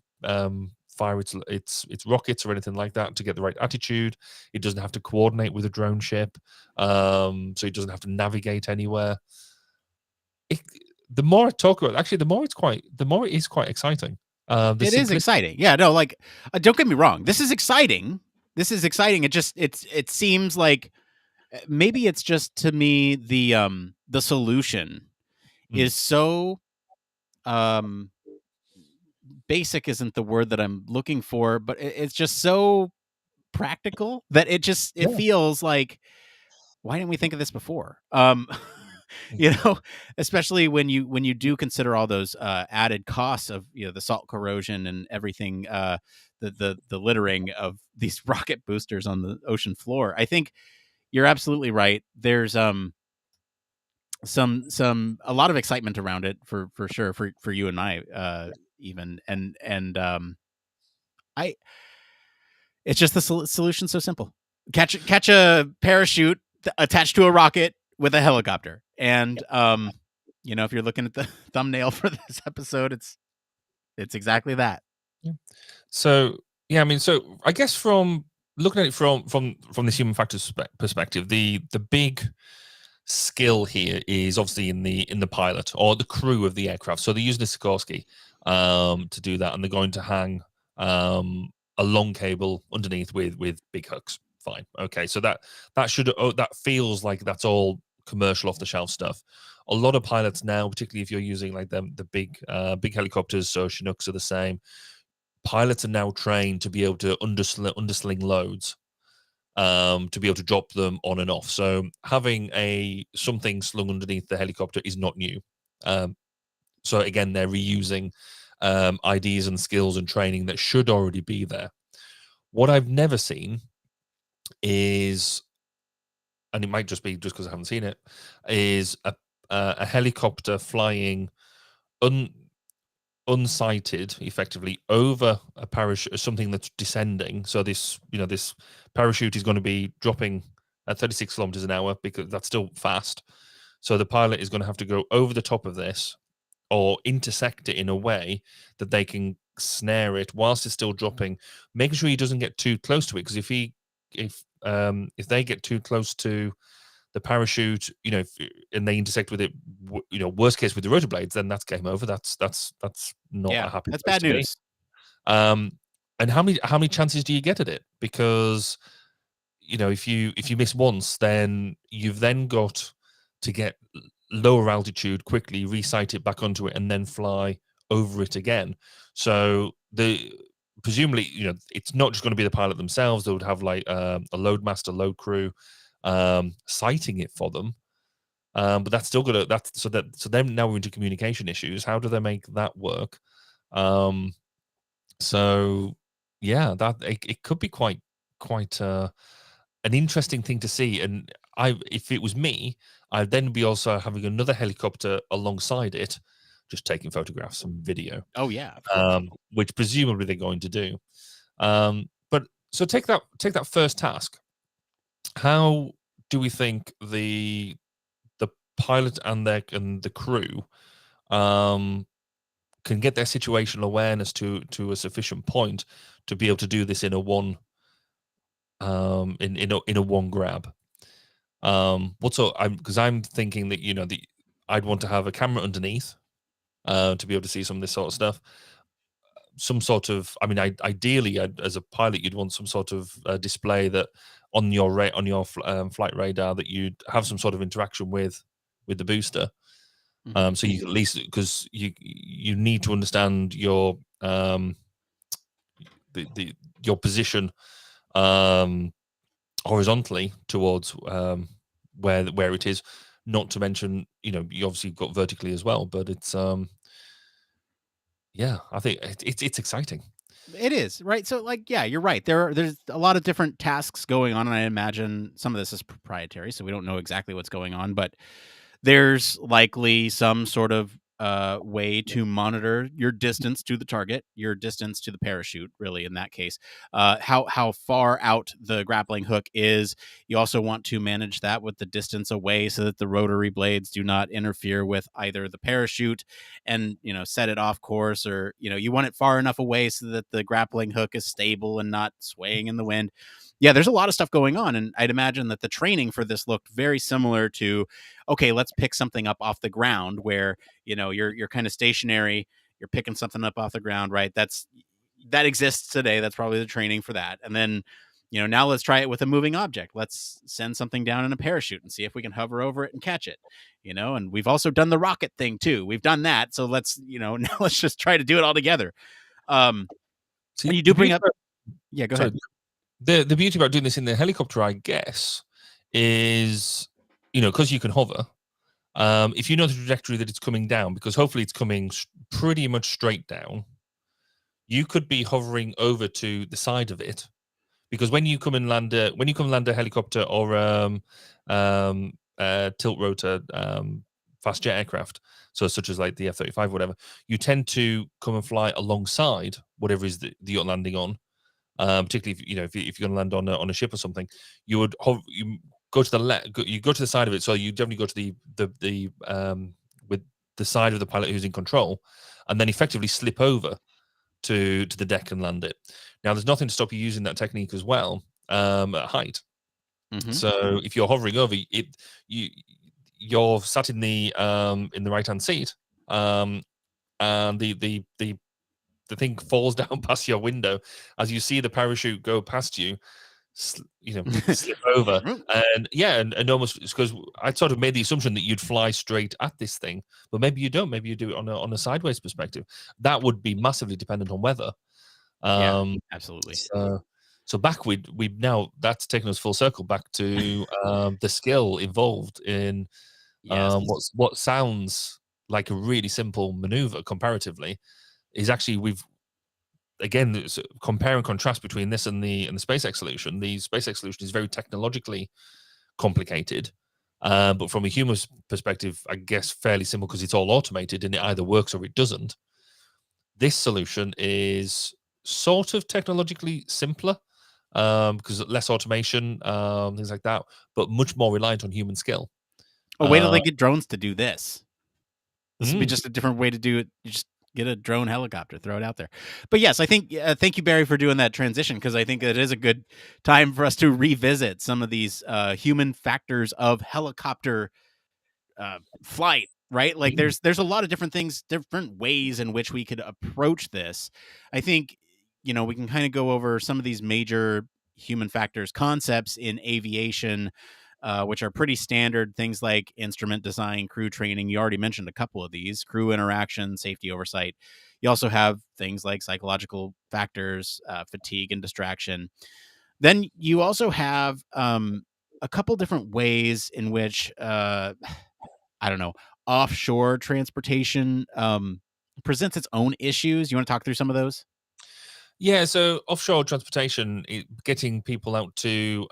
fire its rockets or anything like that to get the right attitude. It doesn't have to coordinate with a drone ship, so it doesn't have to navigate anywhere. The more I talk about it, actually, the more it is quite exciting. It is exciting. Yeah, no, like, don't get me wrong. This is exciting. It seems like maybe it's just, to me, the solution is so basic isn't the word that I'm looking for, but it's just so practical that it feels like, why didn't we think of this before? Especially when you do consider all those added costs of the salt corrosion and everything, the littering of these rocket boosters on the ocean floor. I think you're absolutely right. There's a lot of excitement around it for sure for you and I, even, and it's just the solution so simple. Catch a parachute attached to a rocket with a helicopter. And if you're looking at the thumbnail for this episode, it's exactly that. Yeah. So yeah, I mean, so I guess from looking at it from this human factors perspective, the big skill here is obviously in the pilot or the crew of the aircraft. So they're using a Sikorsky to do that, and they're going to hang a long cable underneath with big hooks. Fine, okay. So that feels like that's all commercial off the shelf stuff. A lot of pilots now, particularly if you're using like the big helicopters, so Chinooks are the same. Pilots are now trained to be able to undersling loads, to be able to drop them on and off. So having something slung underneath the helicopter is not new. So again, they're reusing ideas and skills and training that should already be there. What I've never seen is, and it might just be just because I haven't seen it, is a helicopter flying unsighted, effectively, over a parachute, something that's descending. So this parachute is going to be dropping at 36 kilometers an hour, because that's still fast. So the pilot is going to have to go over the top of this or intersect it in a way that they can snare it whilst it's still dropping, making sure he doesn't get too close to it. Because if they get too close to the parachute, and they intersect with it, worst case with the rotor blades, then that's game over. That's not a happy. That's bad news. And how many chances do you get at it? Because if you miss once, then you've then got to get lower altitude quickly, resight it back onto it, and then fly over it again. So presumably, it's not just going to be the pilot themselves. They would have like a load master, load crew, sighting it for them. But that's still so then now we're into communication issues. How do they make that work? So yeah, that it could be quite an interesting thing to see. And if it was me, I'd then be also having another helicopter alongside it, just taking photographs and video. Oh yeah, which presumably they're going to do. But so take that first task. How do we think the pilot and the crew can get their situational awareness to a sufficient point to be able to do this in a one grab? Because I'm thinking that I'd want to have a camera underneath to be able to see some of this sort of stuff. Some sort of, ideally, as a pilot, you'd want some sort of display that on your flight radar that you'd have some sort of interaction with the booster. So you can at least, because you need to understand your your position horizontally towards where it is. Not to mention, you obviously got vertically as well, but it's yeah, I think it's exciting. It is, right? So, like, yeah, you're right. There's a lot of different tasks going on, and I imagine some of this is proprietary, so we don't know exactly what's going on, but there's likely some sort of way to monitor your distance to the target, your distance to the parachute, really, in that case, how far out the grappling hook is. You also want to manage that with the distance away so that the rotary blades do not interfere with either the parachute and, set it off course, or, you want it far enough away so that the grappling hook is stable and not swaying in the wind. Yeah, there's a lot of stuff going on, and I'd imagine that the training for this looked very similar to, okay, let's pick something up off the ground, where you're kind of stationary, you're picking something up off the ground, right? That exists today. That's probably the training for that. And then, now let's try it with a moving object. Let's send something down in a parachute and see if we can hover over it and catch it. And we've also done the rocket thing too. We've done that. So let's, now let's just try to do it all together. See, you do bring up, yeah, go ahead. The beauty about doing this in the helicopter, I guess, is, because you can hover, if you know the trajectory that it's coming down, because hopefully it's coming pretty much straight down, you could be hovering over to the side of it, because when you come and land a helicopter or tilt rotor fast jet aircraft, so such as like the F-35 or whatever, you tend to come and fly alongside whatever is that you're landing on. Particularly if you're going to land on a ship or something, you go to the left, you go to the side of it. So you definitely go to the with the side of the pilot who's in control, and then effectively slip over to the deck and land it. Now, there's nothing to stop you using that technique as well at height. Mm-hmm. So if you're hovering over it, you're sat in the right hand seat, and the thing falls down past your window as you see the parachute go past you, slip over. And almost, because I sort of made the assumption that you'd fly straight at this thing, but maybe you don't. Maybe you do it on a sideways perspective. That would be massively dependent on weather. Yeah, absolutely. So back we now, that's taken us full circle back to the skill involved in what sounds like a really simple maneuver comparatively is actually, again, compare and contrast between this and the SpaceX solution. The SpaceX solution is very technologically complicated, but from a human's perspective, I guess fairly simple, because it's all automated and it either works or it doesn't. This solution is sort of technologically simpler, because less automation, things like that, but much more reliant on human skill. Oh, wait till they get drones to do this. This would be just a different way to do it. You just get a drone helicopter, throw it out there. But yes, I think, thank you, Barry, for doing that transition, because I think it is a good time for us to revisit some of these human factors of helicopter flight, right? Like there's a lot of different things, different ways in which we could approach this. I think, we can kind of go over some of these major human factors concepts in aviation, which are pretty standard. Things like instrument design, crew training. You already mentioned a couple of these: crew interaction, safety oversight. You also have things like psychological factors, fatigue and distraction. Then you also have a couple different ways in which, I don't know, offshore transportation presents its own issues. You want to talk through some of those? Yeah, so offshore transportation, getting people out to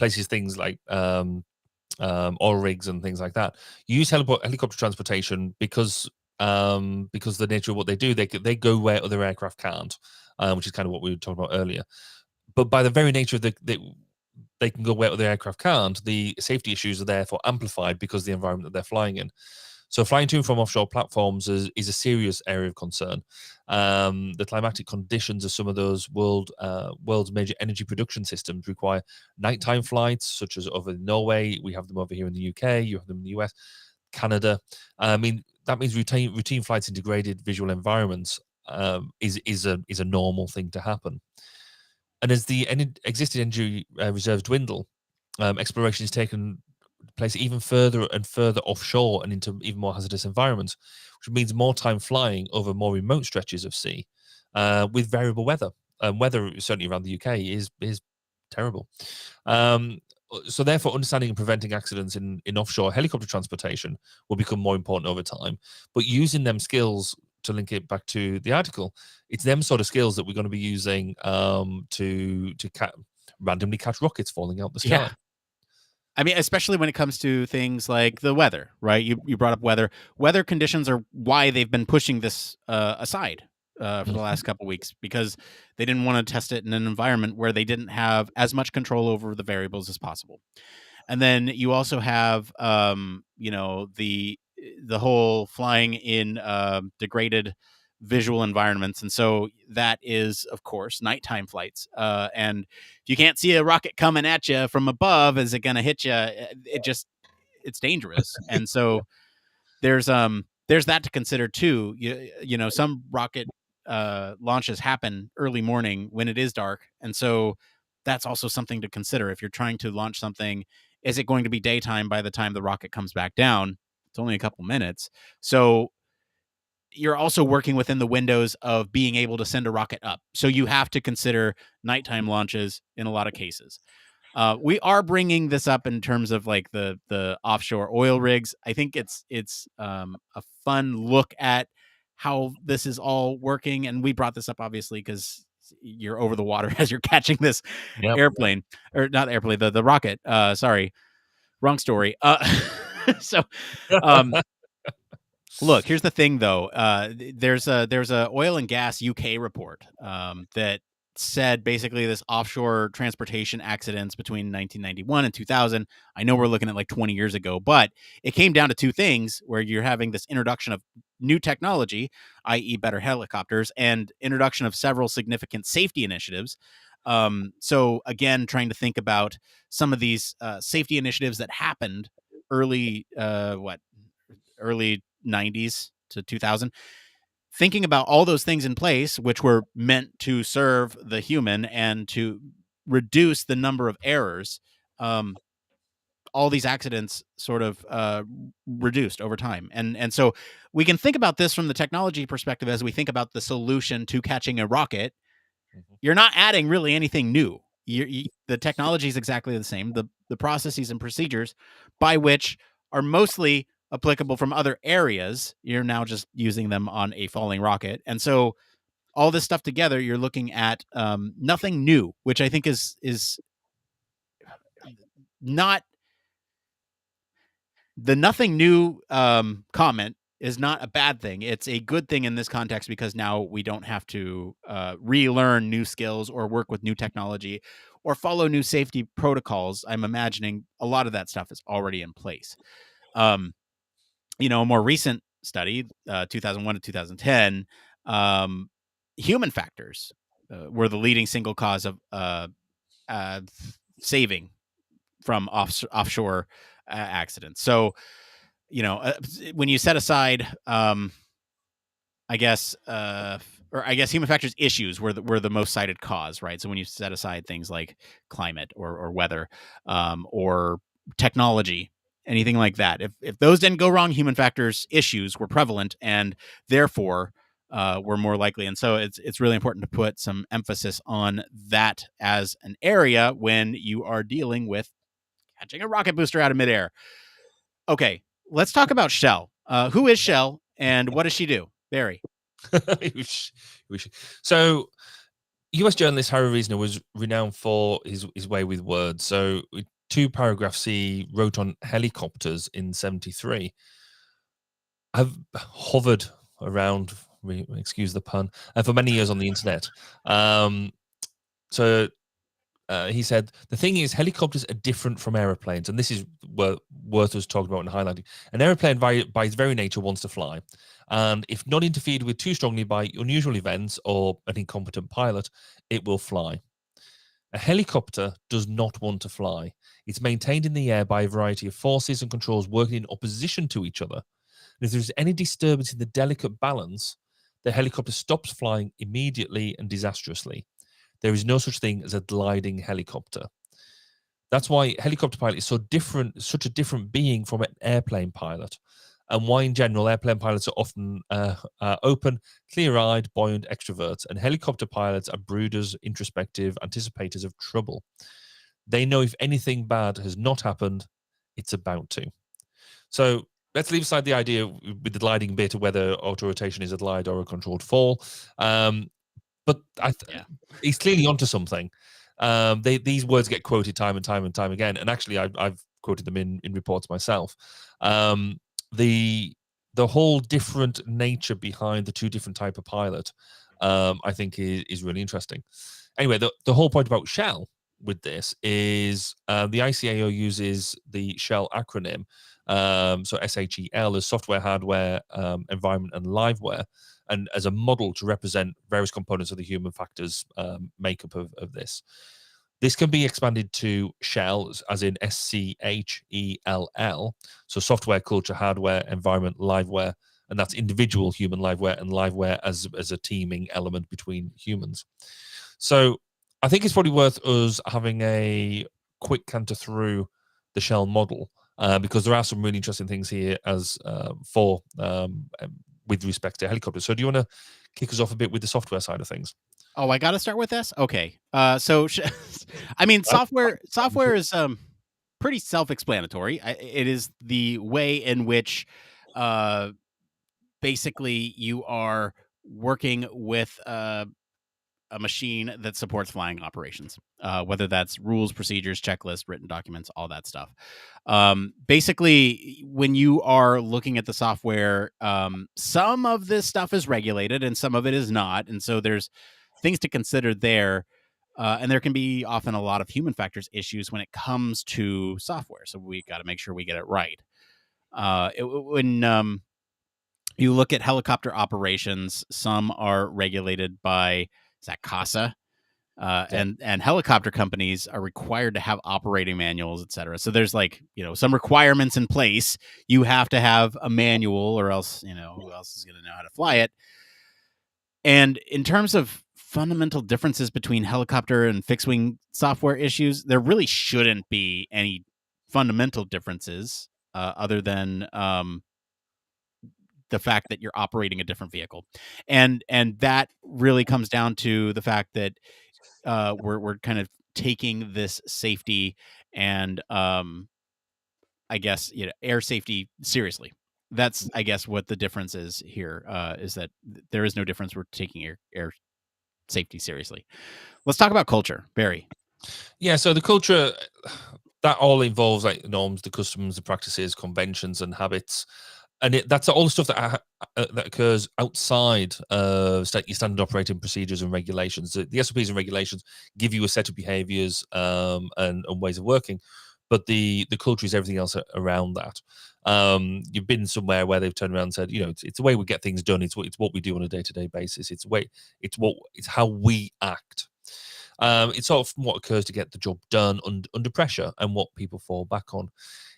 places, things like oil rigs and things like that. You use helicopter transportation because the nature of what they do, they go where other aircraft can't, which is kind of what we were talking about earlier. But by the very nature of they can go where other aircraft can't, the safety issues are therefore amplified because of the environment that they're flying in. So flying to and from offshore platforms is a serious area of concern. The climatic conditions of some of those world's major energy production systems require nighttime flights, such as over in Norway. We have them over here in the UK. You have them in the US, Canada. I mean, that means routine flights in degraded visual environments is a normal thing to happen. And as the existing energy reserves dwindle, exploration is taken place even further and further offshore and into even more hazardous environments, which means more time flying over more remote stretches of sea with variable weather. weather certainly around the UK is terrible. So therefore, understanding and preventing accidents in offshore helicopter transportation will become more important over time. But using them skills, to link it back to the article, it's them sort of skills that we're going to be using to randomly catch rockets falling out the sky. Yeah. I mean, especially when it comes to things like the weather, right? You brought up weather. Weather conditions are why they've been pushing this aside for the last couple of weeks, because they didn't want to test it in an environment where they didn't have as much control over the variables as possible. And then you also have, the whole flying in degraded visual environments, and so that is, of course, nighttime flights. And if you can't see a rocket coming at you from above, is it going to hit you? It's dangerous. And so there's that to consider too. You know, some rocket launches happen early morning when it is dark, and so that's also something to consider. If you're trying to launch something, is it going to be daytime by the time the rocket comes back down? It's only a couple minutes. So you're also working within the windows of being able to send a rocket up. So you have to consider nighttime launches in a lot of cases. We are bringing this up in terms of like the offshore oil rigs. I think it's a fun look at how this is all working. And we brought this up obviously because you're over the water as you're catching this airplane, or not airplane, the rocket. Sorry, wrong story. So, look, here's the thing though. There's a oil and gas UK report that said basically this offshore transportation accidents between 1991 and 2000. I know we're looking at like 20 years ago, but it came down to two things where you're having this introduction of new technology, i.e. better helicopters, and introduction of several significant safety initiatives. So again, trying to think about some of these safety initiatives that happened early 90s to 2000, thinking about all those things in place, which were meant to serve the human and to reduce the number of errors. All these accidents sort of reduced over time. And so we can think about this from the technology perspective as we think about the solution to catching a rocket. You're not adding really anything new. The technology is exactly the same. The processes and procedures by which are mostly applicable from other areas, you're now just using them on a falling rocket. And so all this stuff together, you're looking at nothing new, which I think is not the nothing new comment is not a bad thing. It's a good thing in this context because now we don't have to relearn new skills or work with new technology or follow new safety protocols. I'm imagining a lot of that stuff is already in place. A more recent study, 2001 to 2010, human factors were the leading single cause of saving from offshore accidents. So, when you set aside, I guess human factors issues were the most cited cause, right? So when you set aside things like climate or weather or technology, anything like that, if those didn't go wrong, human factors issues were prevalent and therefore were more likely. And so it's really important to put some emphasis on that as an area when you are dealing with catching a rocket booster out of midair. Okay, let's talk about Shell. Who is Shell and what does she do? Barry. So, U.S. journalist Harry Reasoner was renowned for his way with words. So, 2 paragraphs he wrote on helicopters in 1973. I've hovered around, excuse the pun, for many years on the internet. He said, the thing is, helicopters are different from aeroplanes. And this is what Worth was talking about and highlighting. An aeroplane, by its very nature, wants to fly. And if not interfered with too strongly by unusual events or an incompetent pilot, it will fly. A helicopter does not want to fly. It's maintained in the air by a variety of forces and controls working in opposition to each other. And if there's any disturbance in the delicate balance, the helicopter stops flying immediately and disastrously. There is no such thing as a gliding helicopter. That's why helicopter pilot is so different, such a different being from an airplane pilot. and why in general airplane pilots are often open, clear-eyed, buoyant extroverts, and helicopter pilots are brooders, introspective, anticipators of trouble. They know if anything bad has not happened, it's about to. So let's leave aside the idea with the gliding bit of whether auto-rotation is a glide or a controlled fall. But he's clearly onto something. These words get quoted time and time again, and actually I've quoted them in reports myself. The whole different nature behind the two different type of pilot, I think is really interesting. Anyway, the whole point about Shell with this is the ICAO uses the Shell acronym, so SHEL, as software, hardware, environment, and liveware, and as a model to represent various components of the human factors makeup of this. This can be expanded to Shell, as in SCHELL, so software, culture, hardware, environment, liveware, and that's individual human liveware and liveware as a teaming element between humans. So I think it's probably worth us having a quick canter through the Shell model, because there are some really interesting things here as with respect to helicopters. So do you want to kick us off a bit with the software side of things? Oh, I got to start with this? Okay. So, I mean, software is pretty self-explanatory. It is the way in which basically you are working with a machine that supports flying operations, whether that's rules, procedures, checklists, written documents, all that stuff. Basically, when you are looking at the software, some of this stuff is regulated and some of it is not. And so there's things to consider there. And there can be often a lot of human factors issues when it comes to software. So we got to make sure we get it right. When you look at helicopter operations, some are regulated by, is that CASA? And helicopter companies are required to have operating manuals, et cetera. So there's some requirements in place. You have to have a manual, or else, who else is going to know how to fly it? And in terms of fundamental differences between helicopter and fixed wing software issues, there really shouldn't be any fundamental differences other than the fact that you're operating a different vehicle. And that really comes down to the fact that we're kind of taking this safety and I guess air safety seriously. That's, I guess, what the difference is here, is that there is no difference. We're taking air safety seriously. Let's talk about culture, Barry. Yeah, so the culture, that all involves like norms, the customs, the practices, conventions, and habits, and that's all the stuff that occurs outside of your standard operating procedures and regulations. The SOPs and regulations give you a set of behaviors and ways of working, but the culture is everything else around that. You've been somewhere where they've turned around and said, it's the way we get things done. It's what we do on a day-to-day basis. It's how we act. It's sort of what occurs to get the job done under pressure and what people fall back on.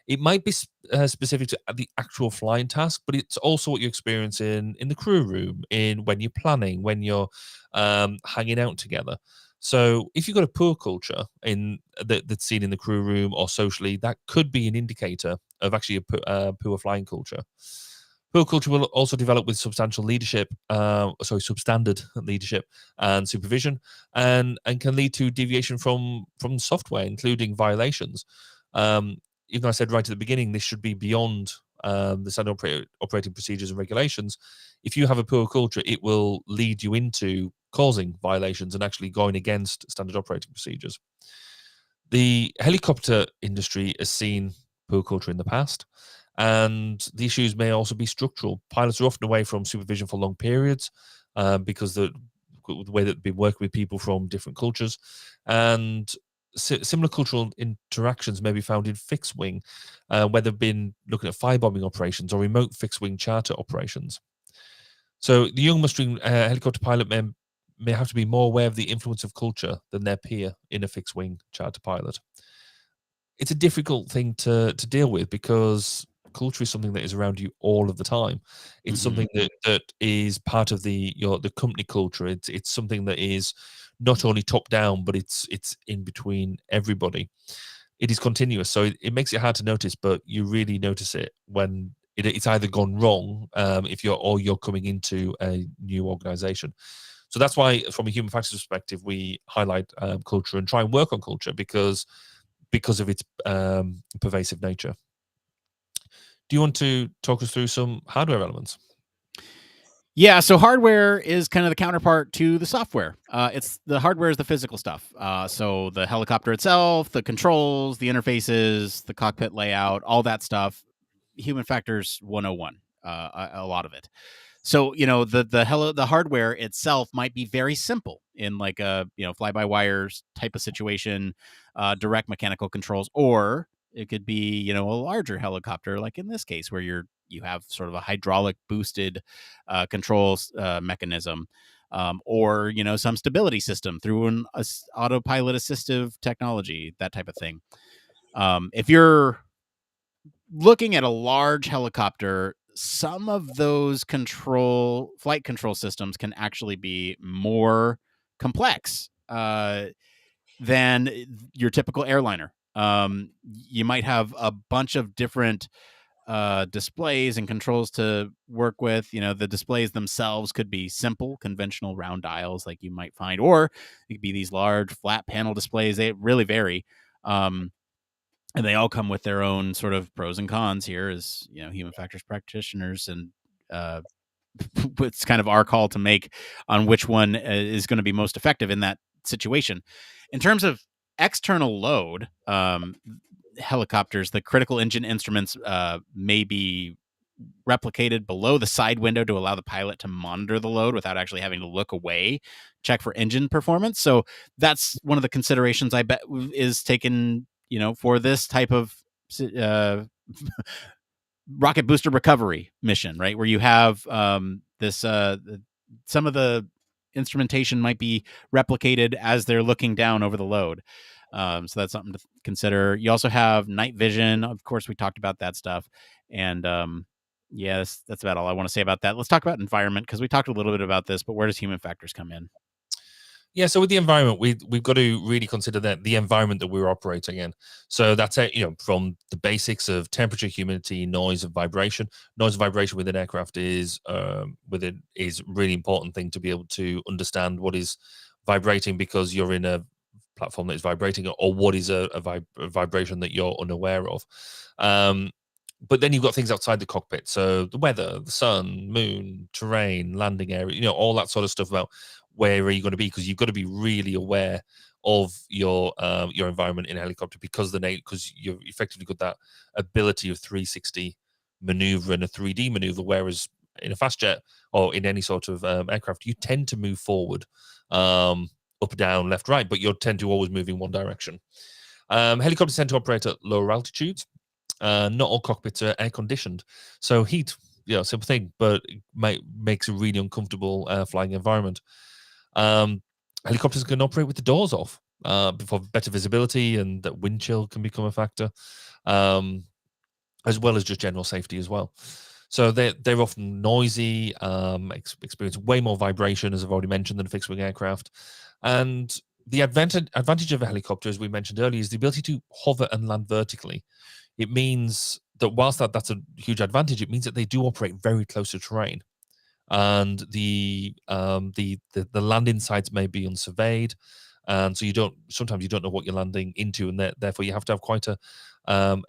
It might be specific to the actual flying task, but it's also what you experience in the crew room, when you're planning, when you're hanging out together. So if you've got a poor culture that's seen in the crew room or socially, that could be an indicator of actually a poor flying culture. Poor culture will also develop with substandard leadership and supervision, and can lead to deviation from software, including violations. Even though I said right at the beginning, this should be beyond the standard operating procedures and regulations. If you have a poor culture, it will lead you into causing violations and actually going against standard operating procedures. The helicopter industry has seen poor culture in the past, and the issues may also be structural. Pilots are often away from supervision for long periods because the way that they've been working with people from different cultures, and similar cultural interactions may be found in fixed wing, where they've been looking at firebombing operations or remote fixed wing charter operations. So the young mustering helicopter pilot may have to be more aware of the influence of culture than their peer in a fixed wing charter pilot. It's a difficult thing to deal with because culture is something that is around you all of the time. It's something that is part of the company culture. It's something that is not only top down, but it's in between everybody. It is continuous, so it makes it hard to notice, but you really notice it when it's either gone wrong if you're coming into a new organization. So that's why, from a human factors perspective, we highlight culture and try and work on culture because of its pervasive nature. Do you want to talk us through some hardware elements? Yeah, so hardware is kind of the counterpart to the software. It's the hardware is the physical stuff. So the helicopter itself, the controls, the interfaces, the cockpit layout, all that stuff. Human factors 101, a lot of it. So the hardware itself might be very simple in like a fly by wires type of situation, direct mechanical controls, or it could be a larger helicopter, like in this case where you have sort of a hydraulic boosted controls mechanism, or some stability system through an autopilot assistive technology, that type of thing. If you're looking at a large helicopter, some of those flight control systems can actually be more complex than your typical airliner. You might have a bunch of different displays and controls to work with. The displays themselves could be simple, conventional round dials like you might find, or it could be these large flat panel displays. They really vary. And they all come with their own sort of pros and cons here as human factors practitioners, and it's kind of our call to make on which one is going to be most effective in that situation. In terms of external load, helicopters, the critical engine instruments may be replicated below the side window to allow the pilot to monitor the load without actually having to look away, check for engine performance. So that's one of the considerations I bet is taken, for this type of rocket booster recovery mission, right? Where you have this, some of the instrumentation might be replicated as they're looking down over the load. So that's something to consider. You also have night vision. Of course, we talked about that stuff. And yes, that's about all I want to say about that. Let's talk about environment, because we talked a little bit about this, but where does human factors come in? Yeah, so with the environment, we've got to really consider that the environment that we're operating in. So that's from the basics of temperature, humidity, noise, and vibration. Noise and vibration within aircraft is really important thing to be able to understand what is vibrating because you're in a platform that is vibrating, or what is a vibration that you're unaware of. But then you've got things outside the cockpit, so the weather, the sun, moon, terrain, landing area, all that sort of stuff about where are you going to be, because you've got to be really aware of your environment in a helicopter, because you've effectively got that ability of 360 maneuver and a 3D maneuver, whereas in a fast jet or in any sort of aircraft, you tend to move forward, up, down, left, right, but you tend to always move in one direction. Helicopters tend to operate at lower altitudes. Not all cockpits are air conditioned, so heat, simple thing, but it makes a really uncomfortable flying environment. Helicopters can operate with the doors off for better visibility, and that wind chill can become a factor, as well as just general safety as well. So they're often noisy, experience way more vibration, as I've already mentioned, than a fixed wing aircraft. And the advantage of a helicopter, as we mentioned earlier, is the ability to hover and land vertically. It means that whilst that's a huge advantage, it means that they do operate very close to terrain, and the landing sites may be unsurveyed, and so sometimes you don't know what you're landing into, and therefore you have to have quite a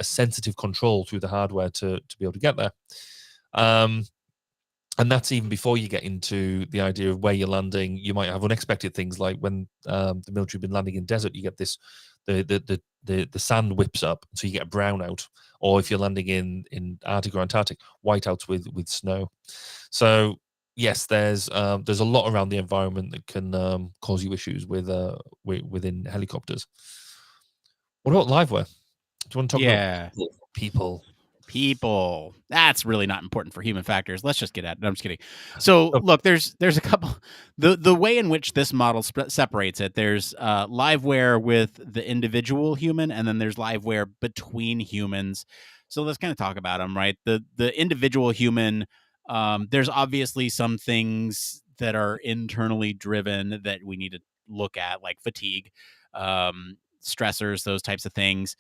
sensitive control through the hardware to be able to get there. And that's even before you get into the idea of where you're landing. You might have unexpected things, like when the military have been landing in desert, you get this the sand whips up, so you get a brownout. Or if you're landing in Arctic or Antarctic, whiteouts with snow. So yes, there's a lot around the environment that can cause you issues within helicopters. What about liveware? Do you want to talk about people? That's really not important for human factors. Let's just get at it. No, I'm just kidding. So look, there's a couple. The way in which this model separates it, there's liveware with the individual human, and then there's liveware between humans. So let's kind of talk about them, right? The individual human, there's obviously some things that are internally driven that we need to look at, like fatigue, stressors, those types of things,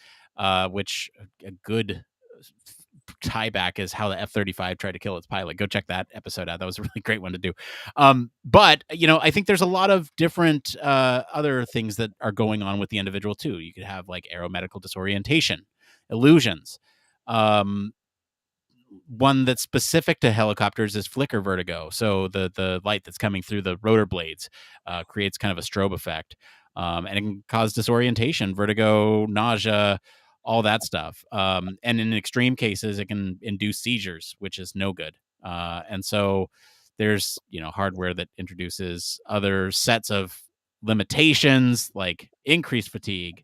which a good tie back is how the F-35 tried to kill its pilot. Go check that episode out. That was a really great one to do. But, I think there's a lot of different other things that are going on with the individual too. You could have like aeromedical disorientation, illusions. One that's specific to helicopters is flicker vertigo. So the light that's coming through the rotor blades creates kind of a strobe effect. And it can cause disorientation, vertigo, nausea, all that stuff. And in extreme cases, it can induce seizures, which is no good. And so there's, hardware that introduces other sets of limitations like increased fatigue,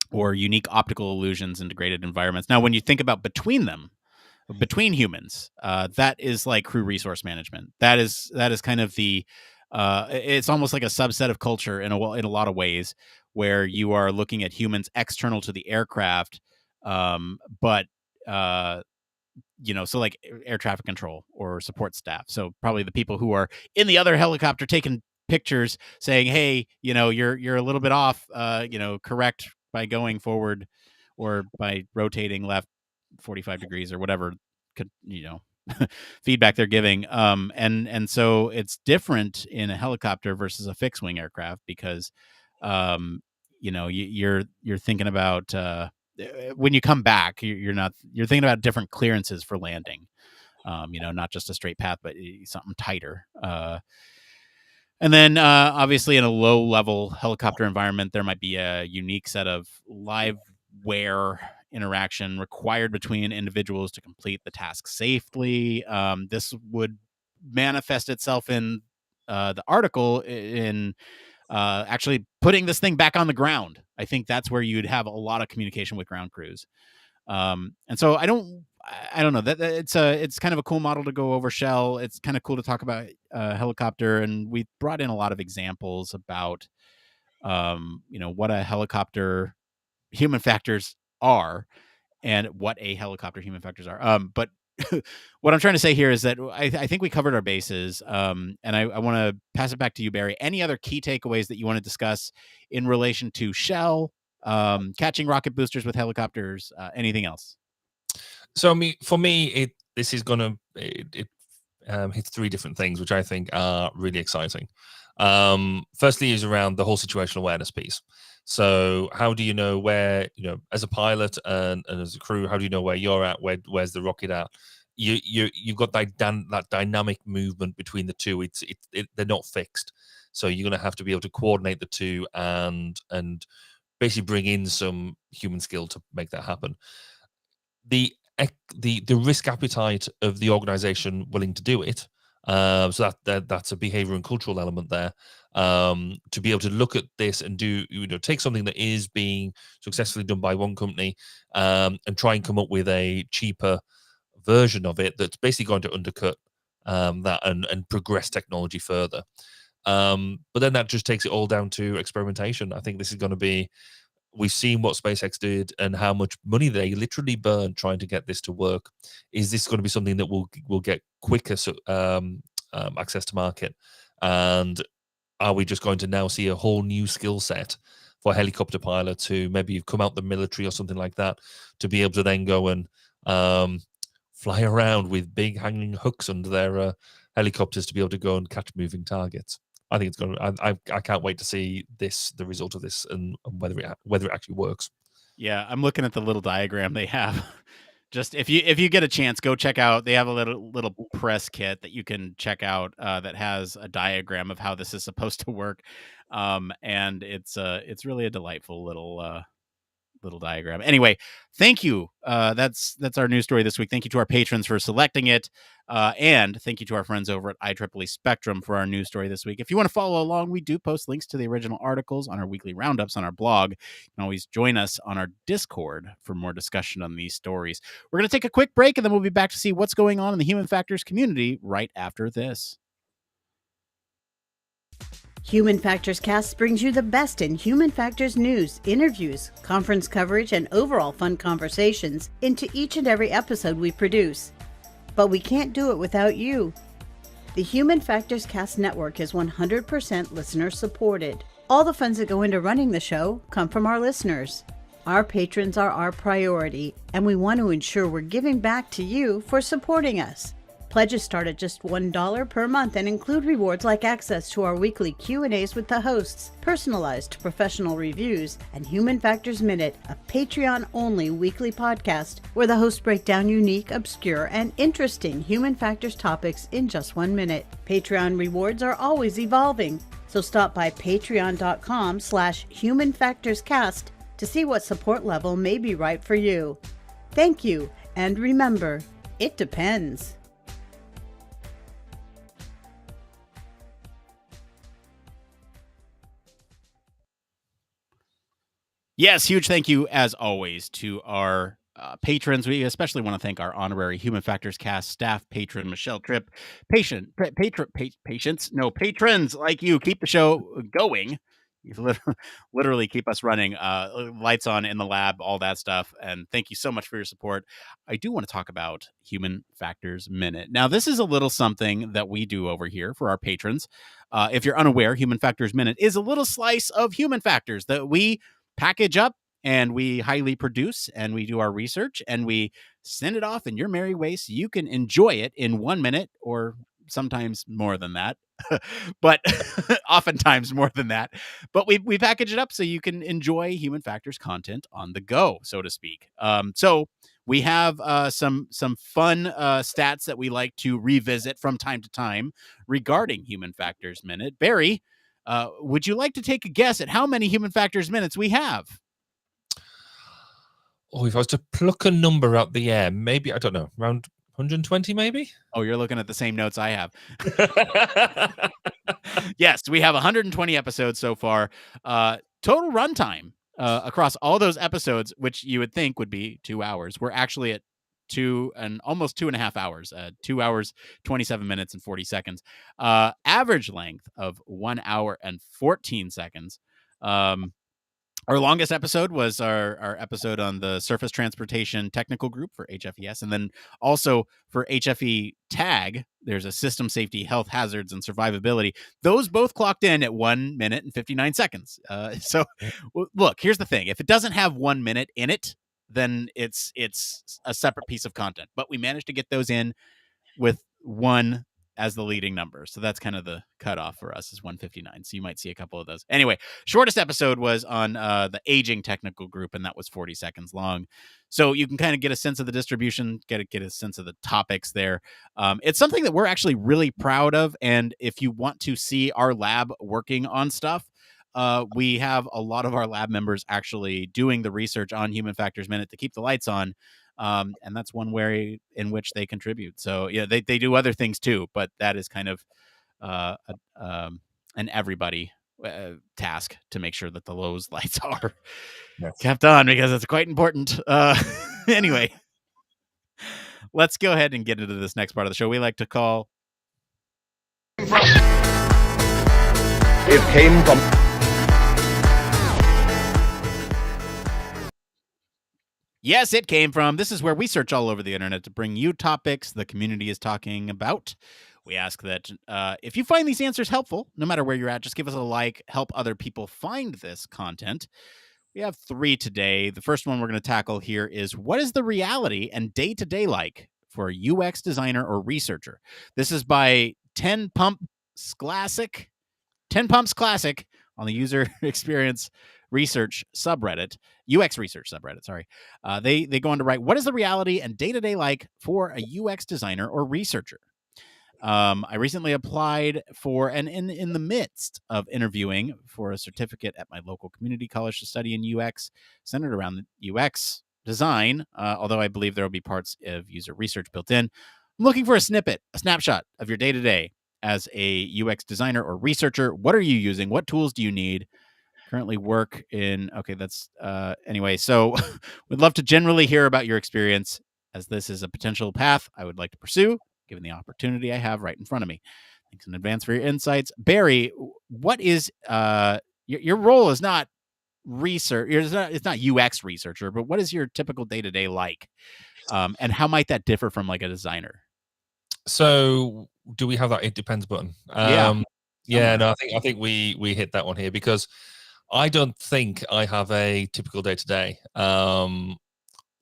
or unique optical illusions in degraded environments. Now, when you think about between humans, that is like crew resource management. That is kind of the it's almost like a subset of culture in a lot of ways, where you are looking at humans external to the aircraft, but so like air traffic control or support staff. So probably the people who are in the other helicopter taking pictures, saying, "Hey, you're a little bit off. Correct by going forward or by rotating left 45 degrees or whatever." Feedback they're giving. And so it's different in a helicopter versus a fixed wing aircraft because, you're thinking about, when you come back, you're thinking about different clearances for landing, not just a straight path, but something tighter. And then obviously in a low level helicopter environment, there might be a unique set of live wear interaction required between individuals to complete the task safely. This would manifest itself in the article in actually putting this thing back on the ground. I think that's where you'd have a lot of communication with ground crews. And so I don't know that it's kind of a cool model to go over shell. It's kind of cool to talk about helicopter, and we brought in a lot of examples about what a helicopter human factors are and what a helicopter human factors are. But what I'm trying to say here is that I think we covered our bases. And I want to pass it back to you, Barry. Any other key takeaways that you want to discuss in relation to shell, catching rocket boosters with helicopters, anything else? So for me, this is going to hit three different things, which I think are really exciting. Firstly is around the whole situational awareness piece. So how do you know where, as a pilot and as a crew, how do you know where you're at? Where's the rocket at? You've got that dynamic movement between the two. They're not fixed. So you're going to have to be able to coordinate the two and basically bring in some human skill to make that happen. The risk appetite of the organization willing to do it. So that's a behavior and cultural element there. To be able to look at this and take something that is being successfully done by one company, and try and come up with a cheaper version of it that's basically going to undercut that and progress technology further. But then that just takes it all down to experimentation. I think this is going to be. We've seen what SpaceX did and how much money they literally burned trying to get this to work. Is this going to be something that will get quicker access to market? And are we just going to now see a whole new skill set for helicopter pilots who maybe have come out the military or something like that to be able to then go and fly around with big hanging hooks under their helicopters to be able to go and catch moving targets? I think it's going to. I can't wait to see the result of this, and whether it actually works. Yeah, I'm looking at the little diagram they have. Just if you get a chance, go check out. They have a little press kit that you can check out that has a diagram of how this is supposed to work, and it's really a delightful little diagram. Anyway, thank you. That's our news story this week. Thank you to our patrons for selecting it. And thank you to our friends over at IEEE Spectrum for our news story this week. If you want to follow along, we do post links to the original articles on our weekly roundups on our blog. You can always join us on our Discord for more discussion on these stories. We're going to take a quick break, and then we'll be back to see what's going on in the human factors community right after this. Human Factors Cast brings you the best in human factors news, interviews, conference coverage, and overall fun conversations into each and every episode we produce. But we can't do it without you. The Human Factors Cast network is 100% listener supported. All the funds that go into running the show come from our listeners. Our patrons are our priority, and we want to ensure we're giving back to you for supporting us. Pledges start at just $1 per month and include rewards like access to our weekly Q&As with the hosts, personalized professional reviews, and Human Factors Minute, a Patreon-only weekly podcast where the hosts break down unique, obscure, and interesting human factors topics in just 1 minute. Patreon rewards are always evolving, so stop by patreon.com/humanfactorscast to see what support level may be right for you. Thank you, and remember, it depends. Yes, huge thank you, as always, to our patrons. We especially want to thank our honorary Human Factors Cast staff patron, Michelle Tripp. Patrons like you keep the show going. You literally keep us running, lights on in the lab, all that stuff. And thank you so much for your support. I do want to talk about Human Factors Minute. Now, this is a little something that we do over here for our patrons. If you're unaware, Human Factors Minute is a little slice of human factors that we package up and we highly produce, and we do our research and we send it off in your merry way so you can enjoy it in 1 minute, or sometimes more than that, but oftentimes more than that. But we package it up so you can enjoy Human Factors content on the go, so to speak. So we have some fun stats that we like to revisit from time to time regarding Human Factors Minute. Barry, would you like to take a guess at how many Human Factors Minutes we have? Oh, if I was to pluck a number out the air, maybe, I don't know, around 120 maybe? Oh, you're looking at the same notes I have. Yes, we have 120 episodes so far. Total runtime across all those episodes, which you would think would be 2 hours. We're actually at almost 2.5 hours, 2 hours, 27 minutes and 40 seconds. Average length of 1 hour and 14 seconds. Our longest episode was our episode on the Surface Transportation Technical Group for HFES. And then also for HFE TAG, there's a System Safety, Health Hazards, and Survivability. Those both clocked in at 1 minute and 59 seconds. So look, here's the thing. If it doesn't have 1 minute in it, then it's a separate piece of content. But we managed to get those in with 1 as the leading number. So that's kind of the cutoff for us, is 159. So you might see a couple of those. Anyway, shortest episode was on the Aging Technical Group, and that was 40 seconds long. So you can kind of get a sense of the distribution, get a sense of the topics there. It's something that we're actually really proud of. And if you want to see our lab working on stuff, we have a lot of our lab members actually doing the research on Human Factors Minute to keep the lights on. And that's one way in which they contribute. So yeah, they do other things too, but that is kind of an everybody task to make sure that the Lowe's lights are kept on, because it's quite important. Anyway, let's go ahead and get into this next part of the show we like to call It came from. Yes, it came from. This is where we search all over the internet to bring you topics the community is talking about. We ask that if you find these answers helpful, no matter where you're at, just give us a like, help other people find this content. We have 3 today. The first one we're going to tackle here is, what is the reality and day-to-day like for a UX designer or researcher? This is by 10 Pumps Classic on the user experience research subreddit, UX research subreddit, sorry. They go on to write, what is the reality and day-to-day like for a UX designer or researcher? I recently applied for, and in the midst of interviewing for a certificate at my local community college to study in UX, centered around UX design, although I believe there will be parts of user research built in. I'm looking for a snapshot of your day-to-day as a UX designer or researcher. What are you using? What tools do you need? Currently work in, okay, that's, anyway, so we'd love to generally hear about your experience, as this is a potential path I would like to pursue, given the opportunity I have right in front of me. Thanks in advance for your insights. Barry, what is, your role is not research, it's not UX researcher, but what is your typical day-to-day like? And how might that differ from like a designer? So do we have that it depends button? Yeah. Yeah, no, I think we hit that one here, because I don't think I have a typical day to day.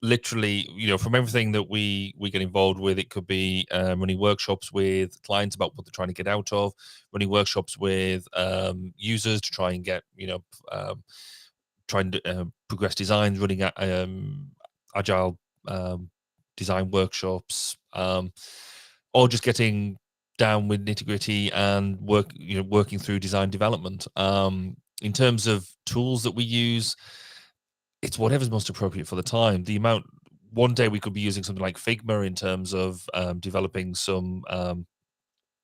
Literally, from everything that we get involved with, it could be running workshops with clients about what they're trying to get out of, running workshops with users to try and get, trying to progress designs, running agile design workshops, or just getting down with nitty gritty and working through design development. In terms of tools that we use, it's whatever's most appropriate for the time. One day we could be using something like Figma in terms of developing some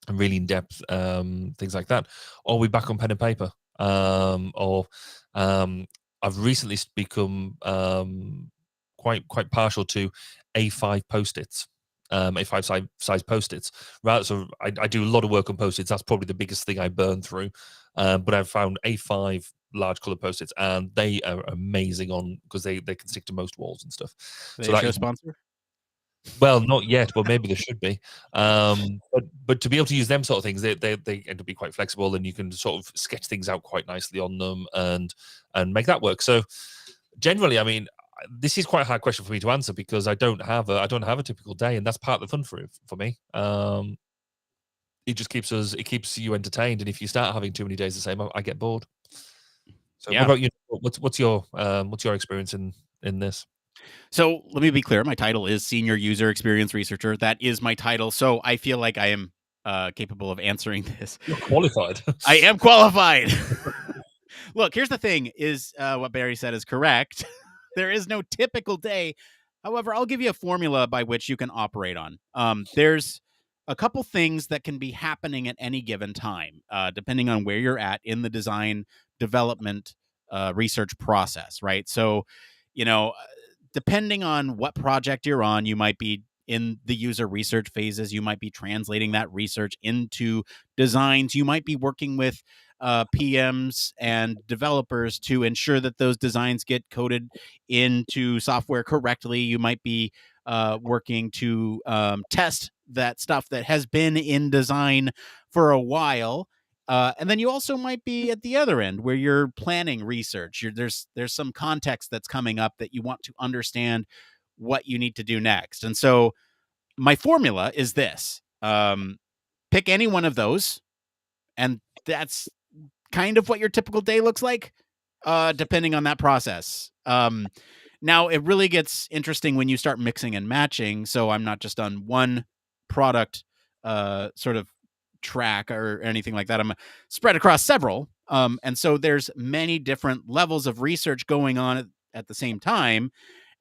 really in-depth things like that, or we back on pen and paper. I've recently become quite partial to A5 post-its. A5 size post-its. Right, so I do a lot of work on post-its. That's probably the biggest thing I burn through. But I've found A5 large color post-its, and they are amazing because they can stick to most walls and stuff. So that sponsor? Well, not yet, but maybe there should be. But to be able to use them sort of things, they end up being quite flexible, and you can sort of sketch things out quite nicely on them and make that work. So generally, I mean, this is quite a hard question for me to answer because I don't have a typical day, and that's part of the fun for me. It just keeps you entertained, and if you start having too many days the same, I get bored. So What about you? What's your experience in this? So let me be clear. My title is Senior User Experience Researcher. That is my title. So I feel like I am capable of answering this. You're qualified. I am qualified. Look, here's the thing is what Barry said is correct. There is no typical day. However, I'll give you a formula by which you can operate on. There's a couple things that can be happening at any given time, depending on where you're at in the design development research process, right? So, depending on what project you're on, you might be in the user research phases. You might be translating that research into designs. You might be working with PMs and developers to ensure that those designs get coded into software correctly. You might be working to test that stuff that has been in design for a while. And then you also might be at the other end where you're planning research. There's some context that's coming up that you want to understand what you need to do next. And so my formula is this. Pick any one of those, and that's kind of what your typical day looks like, depending on that process. Now, it really gets interesting when you start mixing and matching. So I'm not just on one product sort of track or anything like that. I'm spread across several. And so there's many different levels of research going on at the same time.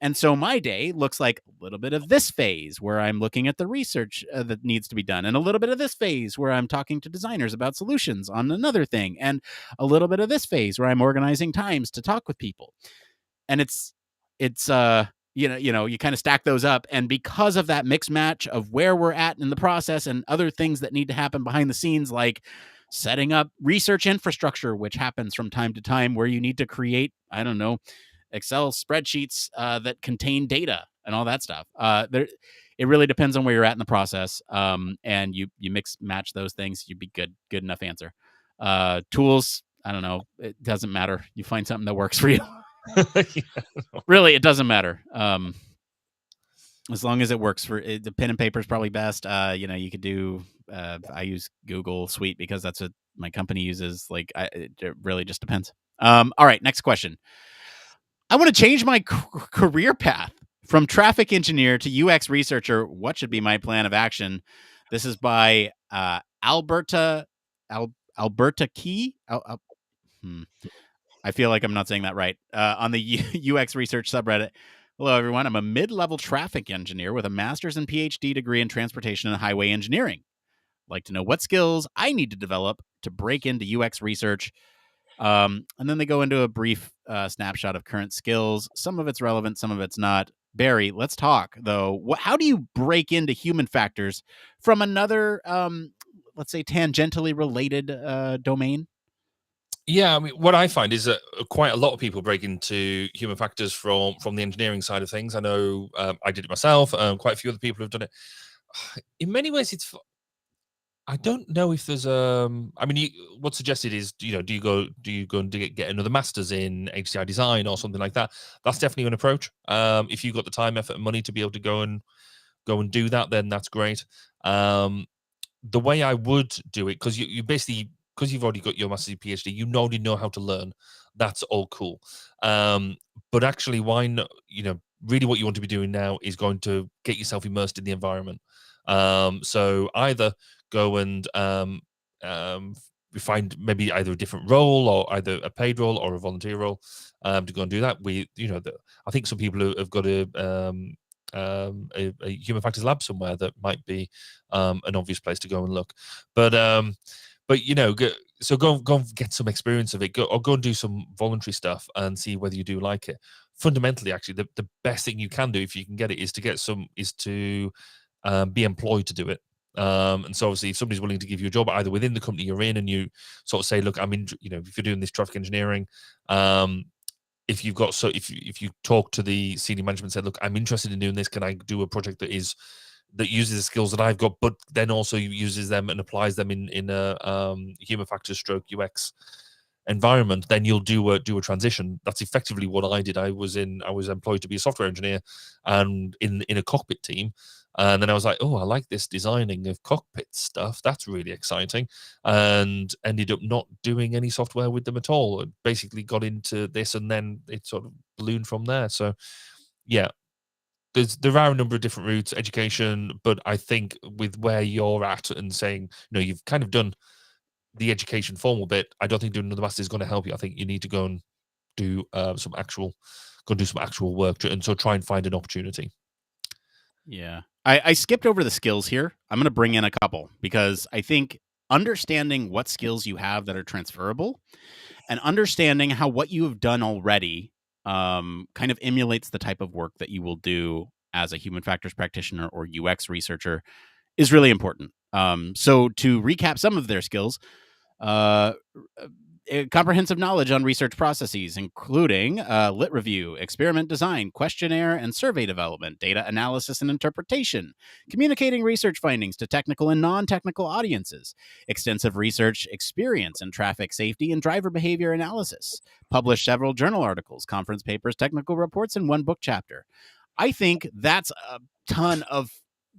And so my day looks like a little bit of this phase where I'm looking at the research that needs to be done, and a little bit of this phase where I'm talking to designers about solutions on another thing, and a little bit of this phase where I'm organizing times to talk with people. And it's you kind of stack those up, and because of that mix match of where we're at in the process and other things that need to happen behind the scenes, like setting up research infrastructure, which happens from time to time, where you need to create, I don't know, Excel spreadsheets that contain data and all that stuff. It really depends on where you're at in the process, and you mix match those things. You'd be good enough answer. Tools, I don't know. It doesn't matter. You find something that works for you. Yeah. Really, it doesn't matter. As long as it works for it, the pen and paper is probably best. You could do. I use Google Suite because that's what my company uses. It really just depends. All right, next question. I want to change my career path from traffic engineer to UX researcher. What should be my plan of action? This is by Alberta Key. I feel like I'm not saying that right. On the UX research subreddit. Hello, everyone. I'm a mid-level traffic engineer with a master's and PhD degree in transportation and highway engineering. I'd like to know what skills I need to develop to break into UX research. And then they go into a brief snapshot of current skills. Some of it's relevant, some of it's not. Barry, let's talk, though. How do you break into human factors from another, let's say, tangentially related domain? Yeah, I mean, what I find is that quite a lot of people break into human factors from the engineering side of things. I know I did it myself. Quite a few other people have done it. In many ways, I don't know if there's I mean, what's suggested is do you go and get another master's in HCI design or something like that? That's definitely an approach. If you've got the time, effort, and money to be able to go and do that, then that's great. The way I would do it, because you basically, because you've already got your master's PhD, you already know how to learn. That's all cool. But actually, why not? Really, what you want to be doing now is going to get yourself immersed in the environment. So either go and find maybe either a different role or either a paid role or a volunteer role to go and do that. I think some people have got a human factors lab somewhere that might be an obvious place to go and look. But so go and get some experience of it. Go and do some voluntary stuff and see whether you do like it. Fundamentally, actually, the best thing you can do if you can get it is to be employed to do it. And so obviously if somebody's willing to give you a job either within the company you're in, and you sort of say, look, I'm in, if you're doing this traffic engineering, if you talk to the senior management and say, look, I'm interested in doing this, can I do a project that uses the skills that I've got, but then also uses them and applies them in a human factors / UX environment, then you'll do a transition. That's effectively what I did. I was employed to be a software engineer and in a cockpit team. And then I was like, oh, I like this designing of cockpit stuff. That's really exciting. And ended up not doing any software with them at all. Basically got into this, and then it sort of ballooned from there. So, yeah, there are a number of different routes, education. But I think with where you're at and saying, you've kind of done the education formal bit, I don't think doing another master is going to help you. I think you need to go and do some actual work and so try and find an opportunity. Yeah. I skipped over the skills here. I'm going to bring in a couple because I think understanding what skills you have that are transferable and understanding how what you have done already kind of emulates the type of work that you will do as a human factors practitioner or UX researcher is really important. So to recap some of their skills, comprehensive knowledge on research processes, including lit review, experiment design, questionnaire and survey development, data analysis and interpretation, communicating research findings to technical and non-technical audiences, extensive research experience in traffic safety and driver behavior analysis, published several journal articles, conference papers, technical reports, and one book chapter. I think that's a ton of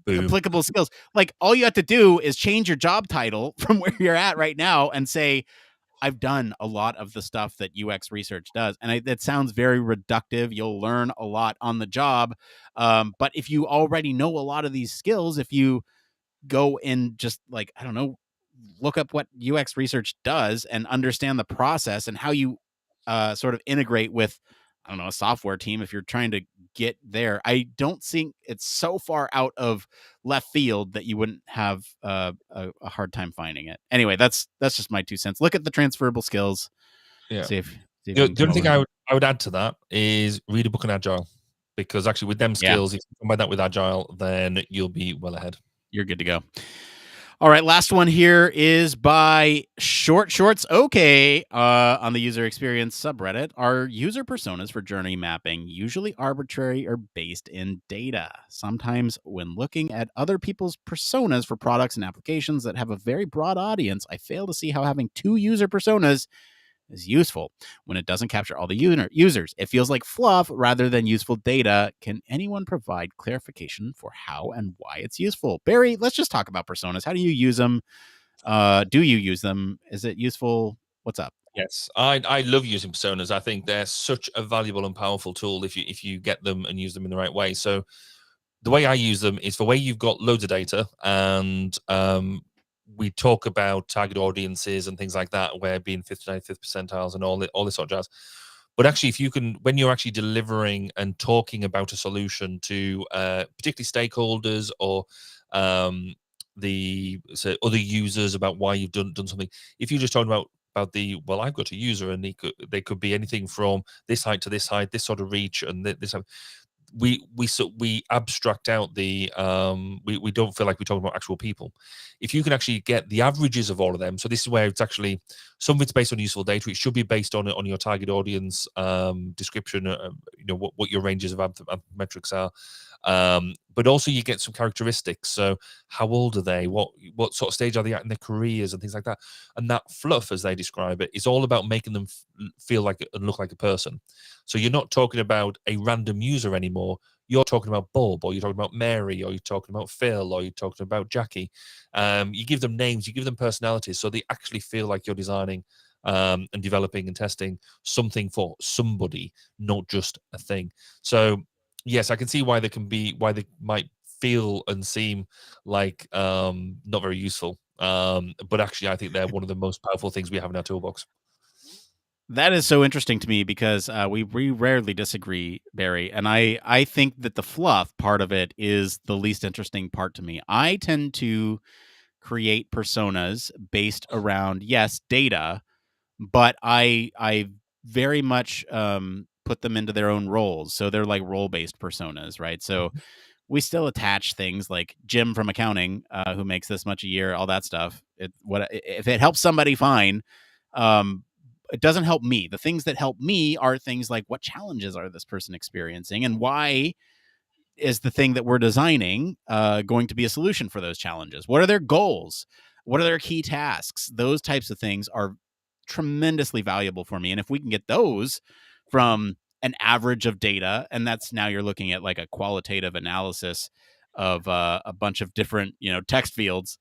applicable skills. Like, all you have to do is change your job title from where you're at right now and say, I've done a lot of the stuff that UX research does. And that sounds very reductive. You'll learn a lot on the job. But if you already know a lot of these skills, if you go and just look up what UX research does and understand the process and how you sort of integrate with, a software team, if you're trying to get there, I don't think it's so far out of left field that you wouldn't have a hard time finding it. Anyway, that's just my 2 cents. Look at the transferable skills. Yeah. See if the only thing I would add to that is read a book on Agile, because actually with them skills, if you combine that with Agile, then you'll be well ahead. You're good to go. All right, last one here is by Short Shorts OK on the user experience subreddit. Are user personas for journey mapping usually arbitrary or based in data? Sometimes when looking at other people's personas for products and applications that have a very broad audience, I fail to see how having 2 user personas is useful when it doesn't capture all the users. It feels like fluff rather than useful data. Can anyone provide clarification for how and why it's useful? Barry, let's just talk about personas. How do you use them? Do you use them? Is it useful? What's up? Yes, I love using personas. I think they're such a valuable and powerful tool if you get them and use them in the right way. So the way I use them is for where you've got loads of data and we talk about target audiences and things like that, where being 59th percentiles and all this sort of jazz. But actually, if you can, when you're actually delivering and talking about a solution to particularly stakeholders or other users about why you've done something, if you're just talking about I've got a user and they could be anything from this height to this height, this sort of reach, and this. We abstract out the we don't feel like we're talking about actual people. If you can actually get the averages of all of them, so this is where it's actually some of it's based on useful data. It should be based on your target audience description, what your ranges of metrics are, But also you get some characteristics. So how old are they? What sort of stage are they at in their careers and things like that? And that fluff, as they describe it, is all about making them feel like and look like a person. So you're not talking about a random user anymore. You're talking about Bob, or you're talking about Mary, or you're talking about Phil, or you're talking about Jackie. You give them names, you give them personalities, so they actually feel like you're designing and developing and testing something for somebody, not just a thing. So yes, I can see why they might feel and seem like not very useful. But actually, I think they're one of the most powerful things we have in our toolbox. That is so interesting to me because we rarely disagree, Barry. And I think that the fluff part of it is the least interesting part to me. I tend to create personas based around, yes, data, but I very much put them into their own roles. So they're like role-based personas, right? So we still attach things like Jim from accounting, who makes this much a year, all that stuff. If it helps somebody, fine. It doesn't help me. The things that help me are things like, what challenges are this person experiencing, and why is the thing that we're designing going to be a solution for those challenges? What are their goals? What are their key tasks? Those types of things are tremendously valuable for me. And if we can get those from an average of data, and that's now you're looking at like a qualitative analysis of a bunch of different, text fields.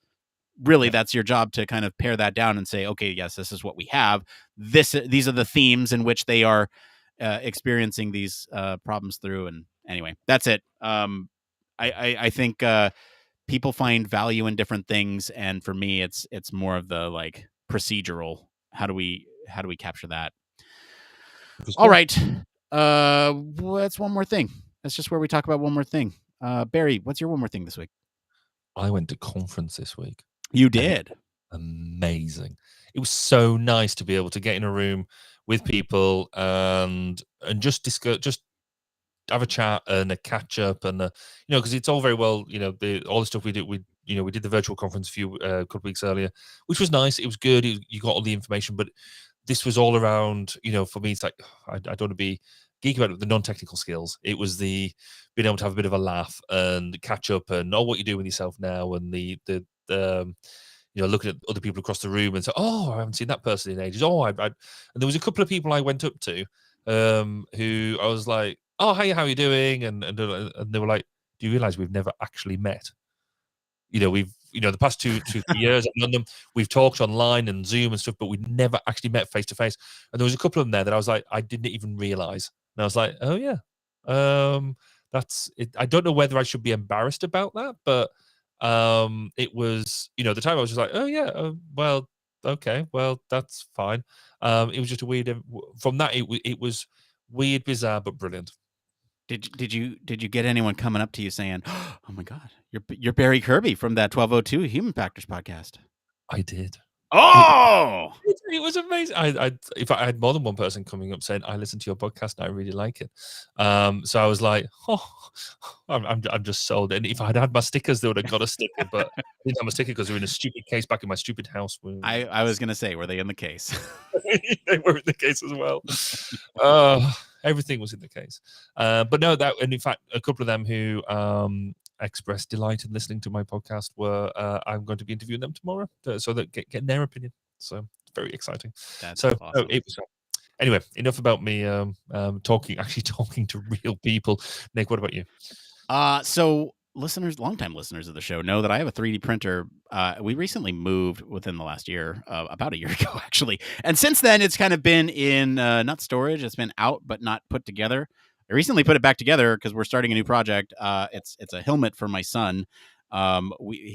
Really, that's your job to kind of pare that down and say, okay, yes, this is what we have. These are the themes in which they are experiencing these problems through. And anyway, that's it. I think people find value in different things, and for me, it's more of the like procedural. How do we capture that? All right. What's one more thing? That's just where we talk about one more thing. Barry, what's your one more thing this week? I went to conference this week. You did? Amazing. It was so nice to be able to get in a room with people and just discuss, just have a chat and a catch up, and because it's all very well, all the stuff we did. We did the virtual conference a couple weeks earlier, which was nice. It was good. You got all the information, but this was all around. For me, it's like I don't want to be geek about the non-technical skills. It was the being able to have a bit of a laugh and catch up and know what you do with yourself now, and the looking at other people across the room and say, oh, I haven't seen that person in ages. Oh, and there was a couple of people I went up to who I was like, oh, hey, how are you doing? And they were like, do you realize we've never actually met? We've, the past 3 years I've known them, we've talked online and Zoom and stuff, but we never actually met face to face. And there was a couple of them there that I was like, I didn't even realize. And I was like, oh yeah, that's it. I don't know whether I should be embarrassed about that, but it was, the time I was just like, oh yeah, well, okay, well, that's fine. It was just a weird, from that, it was weird, bizarre, but brilliant. Did you get anyone coming up to you saying, oh my God, you're Barry Kirby from that 1202 Human Factors podcast? I did. Oh, it was amazing. If I had more than one person coming up saying, I listened to your podcast and I really like it. So I was like, I'm just sold. And if I had my stickers, they would have got a sticker, but I didn't have a sticker because they were in a stupid case back in my stupid house. I was going to say, were they in the case? They were in the case as well. Everything was in the case. But no, and in fact, a couple of them who expressed delight in listening to my podcast were I'm going to be interviewing them tomorrow, so that getting their opinion. So it's very exciting. That's so awesome. It was anyway. Enough about me talking to real people. Nick, what about you? So longtime listeners of the show know that I have a 3D printer. We recently moved within the last year, about a year ago, actually. And since then, it's kind of been in not storage. It's been out, but not put together. I recently put it back together because we're starting a new project. It's a helmet for my son. We're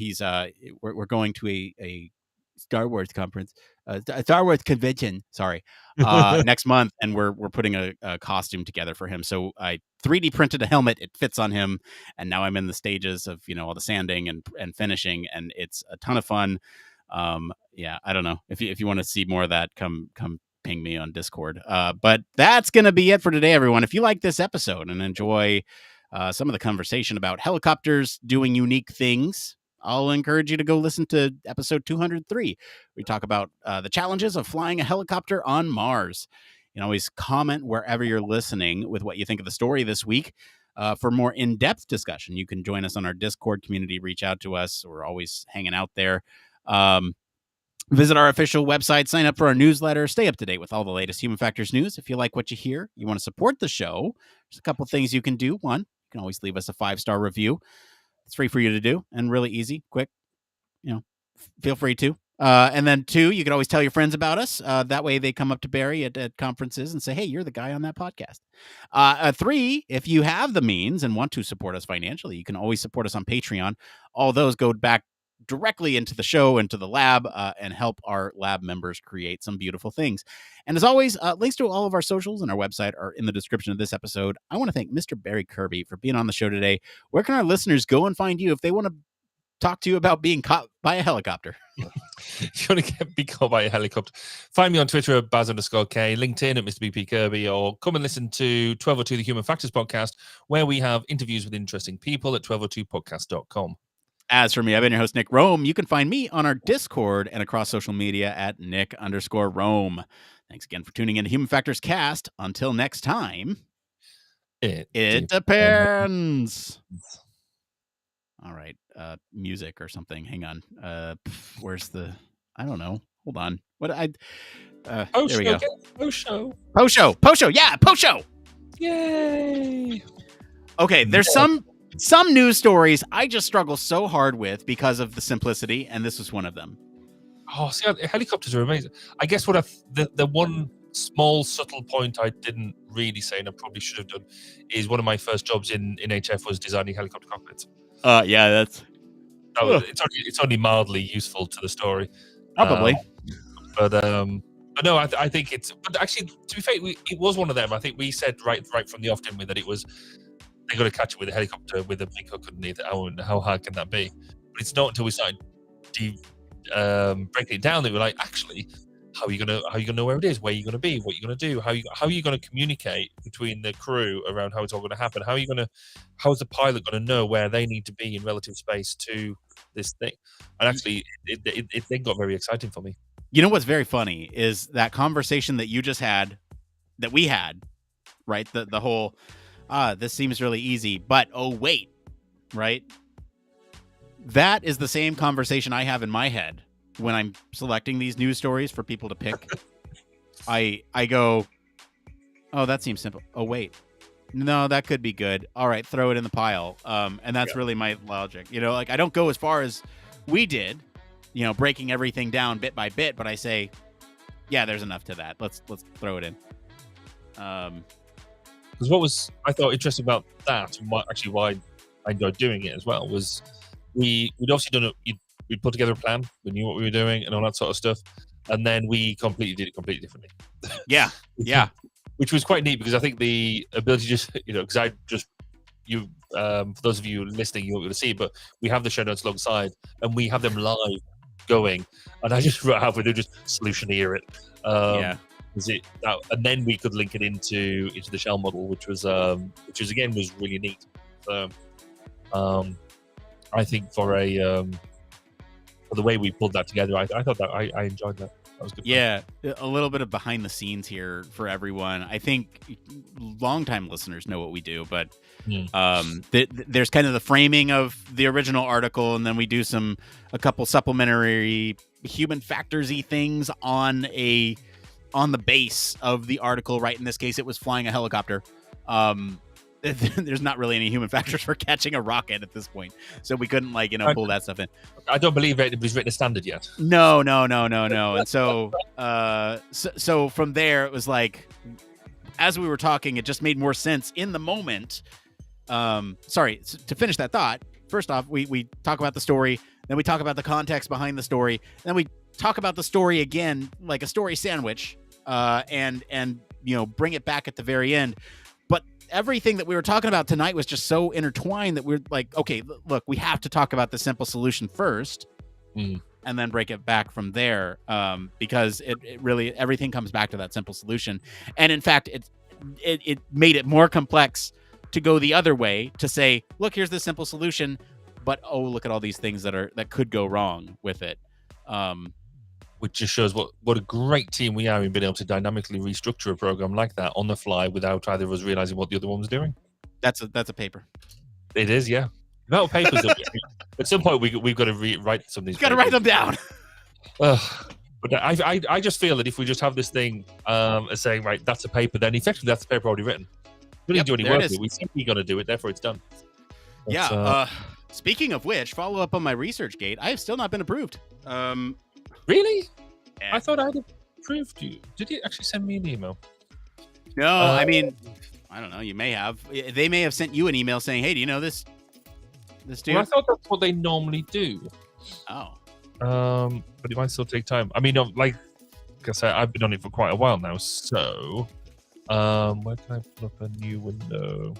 going to a Star Wars conference, a Star Wars convention. Sorry, next month, and we're putting a costume together for him. So I 3D printed a helmet. It fits on him, and now I'm in the stages of all the sanding and finishing, and it's a ton of fun. Yeah, I don't know if you want to see more of that, come ping me on Discord. But that's gonna be it for today, everyone. If you like this episode and enjoy some of the conversation about helicopters doing unique things, I'll encourage you to go listen to episode 203. We talk about the challenges of flying a helicopter on Mars. You can always comment wherever you're listening with what you think of the story this week. For more in-depth discussion, you can join us on our Discord community. Reach out to us. We're always hanging out there. Visit our official website, sign up for our newsletter, stay up to date with all the latest Human Factors news. If you like what you hear, you want to support the show, there's a couple things you can do. One, you can always leave us a 5-star review. It's free for you to do and really easy, quick. Feel free to. And then 2, you can always tell your friends about us. That way they come up to Barry at conferences and say, hey, you're the guy on that podcast. 3, if you have the means and want to support us financially, you can always support us on Patreon. All those go back directly into the show, into the lab, and help our lab members create some beautiful things. And as always, links to all of our socials and our website are in the description of this episode. I want to thank Mr. Barry Kirby for being on the show today. Where can our listeners go and find you if they want to talk to you about being caught by a helicopter? If you want to be caught by a helicopter, find me on Twitter at Baz_K, LinkedIn at Mr. BP Kirby, or come and listen to 1202 The Human Factors Podcast, where we have interviews with interesting people at 1202podcast.com. As for me, I've been your host, Nick Roome. You can find me on our Discord and across social media at Nick_Roome. Thanks again for tuning in to Human Factors Cast. Until next time, it depends. All right, music or something. Hang on. Where's the? I don't know. Hold on. What I? There we go. Post show. Yeah, post show. Yay! Okay, there's some news stories I just struggle so hard with because of the simplicity, and this was one of them. Oh, see, helicopters are amazing. I guess what the one small subtle point I didn't really say, and I probably should have done, is one of my first jobs in HF was designing helicopter cockpits. Yeah, that's. It's only mildly useful to the story, probably. But no, I think it's. But actually, to be fair, it was one of them. I think we said right from the off, didn't we, that it was. They got to catch it with a helicopter with a big hook underneath it. How hard can that be? But it's not until we started breaking it down that we're like, actually, how are you gonna know where it is? Where are you gonna be? What are you gonna do? How are you gonna communicate between the crew around how it's all gonna happen? How is the pilot gonna know where they need to be in relative space to this thing? And actually, it then got very exciting for me. You know what's very funny is that conversation that you just had, that we had, right? The whole. This seems really easy, but oh, wait, right? That is the same conversation I have in my head when I'm selecting these news stories for people to pick. I go, oh, that seems simple. Oh, wait, no, that could be good. All right, throw it in the pile. And that's really my logic. Like I don't go as far as we did, breaking everything down bit by bit, but I say, yeah, there's enough to that. Let's throw it in. Because what I thought interesting about that, and why I enjoyed doing it as well, was we'd obviously done it. We put together a plan. We knew what we were doing and all that sort of stuff, and then we did it completely differently. Yeah, yeah. Which was quite neat because I think the ability because for those of you listening, you won't be able to see, but we have the show notes alongside, and we have them live going, and I just wrote halfway through just solutioneer it. Yeah. And then we could link it into the shell model, which was again was really neat. So, I think for the way we pulled that together, I thought that I enjoyed that. That was good. Yeah, a little bit of behind the scenes here for everyone. I think longtime listeners know what we do, but there's kind of the framing of the original article, and then we do a couple supplementary human factors-y things on the base of the article. Right, in this case, it was flying a helicopter. There's not really any human factors for catching a rocket at this point, so we couldn't pull that stuff in. I don't believe anybody's written a standard yet. No. And so from there, it was like, as we were talking, it just made more sense in the moment. To finish that thought, first off, we talk about the story, then we talk about the context behind the story, then we talk about the story again, like a story sandwich, and bring it back at the very end. But everything that we were talking about tonight was just so intertwined that we're like, okay, look, we have to talk about the simple solution first, and then break it back from there, because it really, everything comes back to that simple solution. And in fact, it made it more complex to go the other way, to say, look, here's the simple solution, but oh, look at all these things that could go wrong with it. Which just shows what a great team we are in being able to dynamically restructure a program like that on the fly without either of us realizing what the other one was doing. That's a paper. It is, yeah. The amount of papers. At some point, we've got to write some of these. Got to write them down. But I just feel that if we just have this thing as saying, right, that's a paper, then effectively that's the paper already written. We didn't do any work with it. We said we're going to do it, therefore it's done. Yeah. Speaking of which, follow up on my research gate. I have still not been approved. Really? I thought I had approved you. Did you actually send me an email? No, I mean, I don't know. You may have. They may have sent you an email saying, "Hey, do you know this dude?" Well, I thought that's what they normally do. Oh. But it might still take time. I mean, like I said, I've been on it for quite a while now. So, where can I pull up a new window?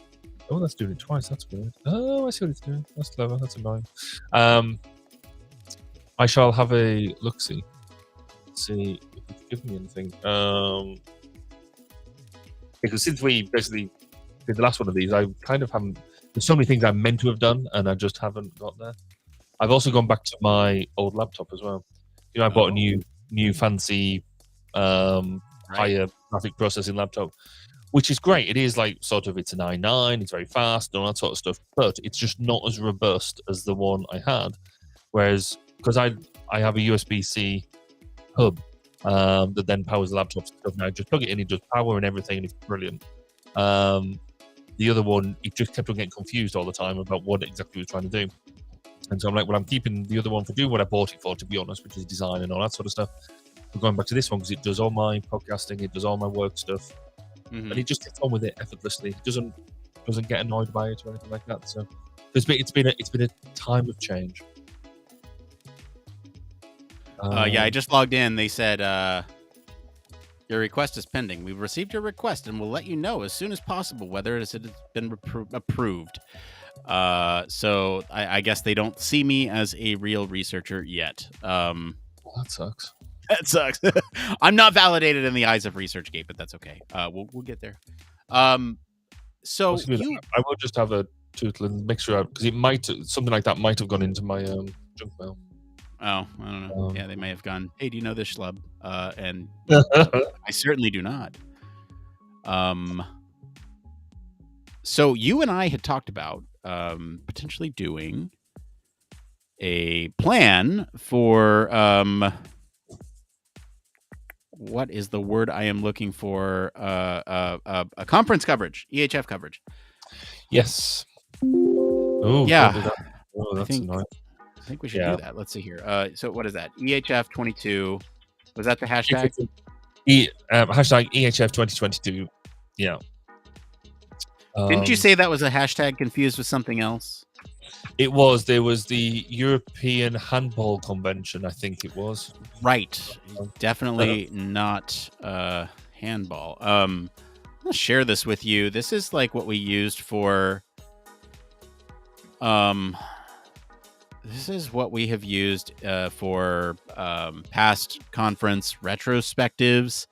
Oh, that's doing it twice. That's weird. Oh, I see what it's doing. That's clever. That's annoying. I shall have a look-see. See if it's given me anything. Because since we basically did the last one of these, I kind of haven't. There's so many things I meant to have done, and I just haven't got there. I've also gone back to my old laptop as well. You know, I bought a new fancy, higher graphic processing laptop, which is great. It is like sort of, it's an i9, it's very fast and all that sort of stuff, but it's just not as robust as the one I had. Whereas, because I have a USB-C hub that then powers the laptop stuff now, just plug it in, it does power and everything, and it's brilliant. The other one, it just kept on getting confused all the time about what exactly it was trying to do. And so I'm like, well, I'm keeping the other one for doing what I bought it for, to be honest, which is design and all that sort of stuff. We're going back to this one because it does all my podcasting, it does all my work stuff, and it just gets on with it effortlessly. It doesn't get annoyed by it or anything like that. So it's been a time of change. Yeah, I just logged in. They said your request is pending. We've received your request and we'll let you know as soon as possible whether it has been approved. So I guess they don't see me as a real researcher yet. Well, that sucks. That sucks. I'm not validated in the eyes of ResearchGate, but that's okay. We'll get there. So I will just have a tootle and make sure, because something like that might have gone into my junk mail. Oh, I don't know. Yeah, they may have gone, hey, do you know this schlub? And I certainly do not. So you and I had talked about potentially doing a plan for what is the word I am looking for? A conference coverage, EHF coverage. Yes. Oh yeah. That's annoying. I think we should do that. Let's see here. So what is that? EHF 22. Was that the hashtag? Hashtag EHF 2022. Yeah. Didn't you say that was a hashtag confused with something else? It was. There was the European Handball Convention, I think it was. Right. Definitely not handball. I'll share this with you. This is like what we used for this is what we have used for past conference retrospectives.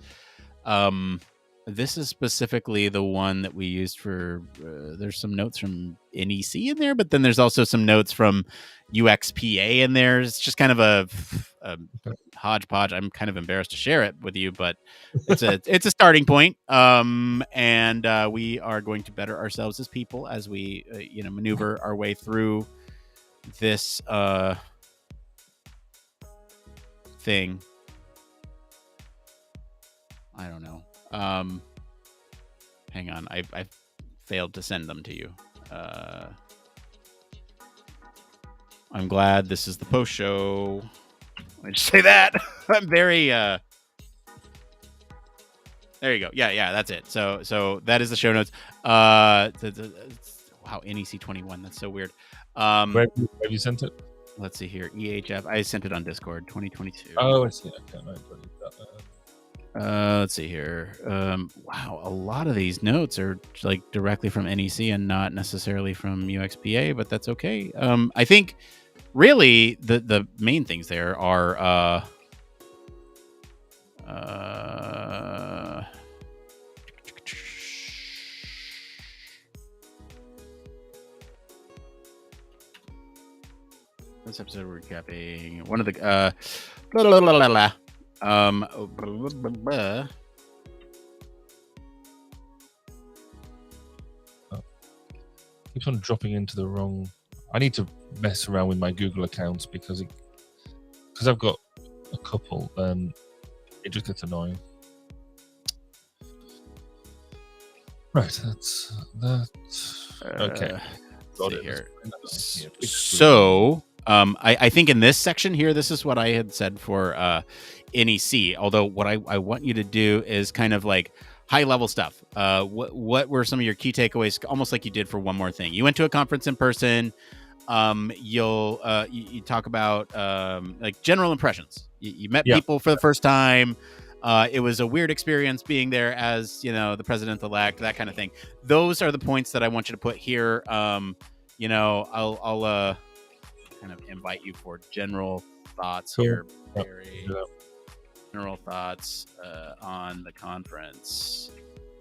This is specifically the one that we used for, there's some notes from NEC in there, but then there's also some notes from UXPA in there. It's just kind of a hodgepodge. I'm kind of embarrassed to share it with you, but it's a starting point. And we are going to better ourselves as people as we, maneuver our way through this thing. I don't know. Hang on. I failed to send them to you. I'm glad this is the post show. Let me just say that. I'm very there you go. Yeah, that's it. So that is the show notes. Wow, NEC 21. That's so weird. Where have you sent it? Let's see here. EHF. I sent it on Discord 2022. Oh, I see. Okay, let's see here. Wow, a lot of these notes are like directly from NEC and not necessarily from UXPA, but that's okay. I think really the main things there are this episode we're recapping one of the keeps on dropping into the wrong. I need to mess around with my Google accounts because I've got a couple, then it just gets annoying. Right, that's that. Okay. Got it here. So, I think in this section here, this is what I had said for NEC. Although what I want you to do is kind of like high level stuff. What were some of your key takeaways? Almost like you did for One More Thing. You went to a conference in person. You talk about like general impressions. You met people for the first time. It was a weird experience being there as, the president-elect, that kind of thing. Those are the points that I want you to put here. I'll kind of invite you for general thoughts here, Barry. General thoughts on the conference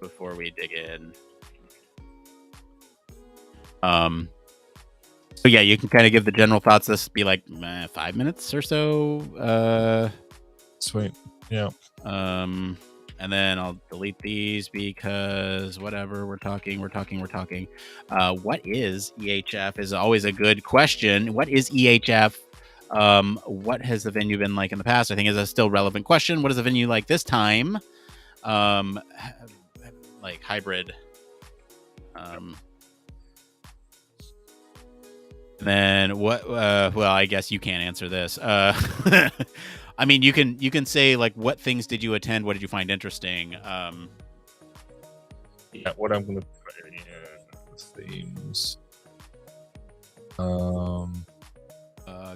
before we dig in. So yeah, you can kind of give the general thoughts. This would be like 5 minutes or so. Sweet. Yeah. And then I'll delete these because whatever, we're talking. What is EHF is always a good question. What is EHF? What has the venue been like in the past? I think is a still relevant question. What is the venue like this time? Like hybrid. And then what? Well, I guess you can't answer this. I mean, you can say like, what things did you attend? What did you find interesting? Yeah, what I'm gonna put in here, themes.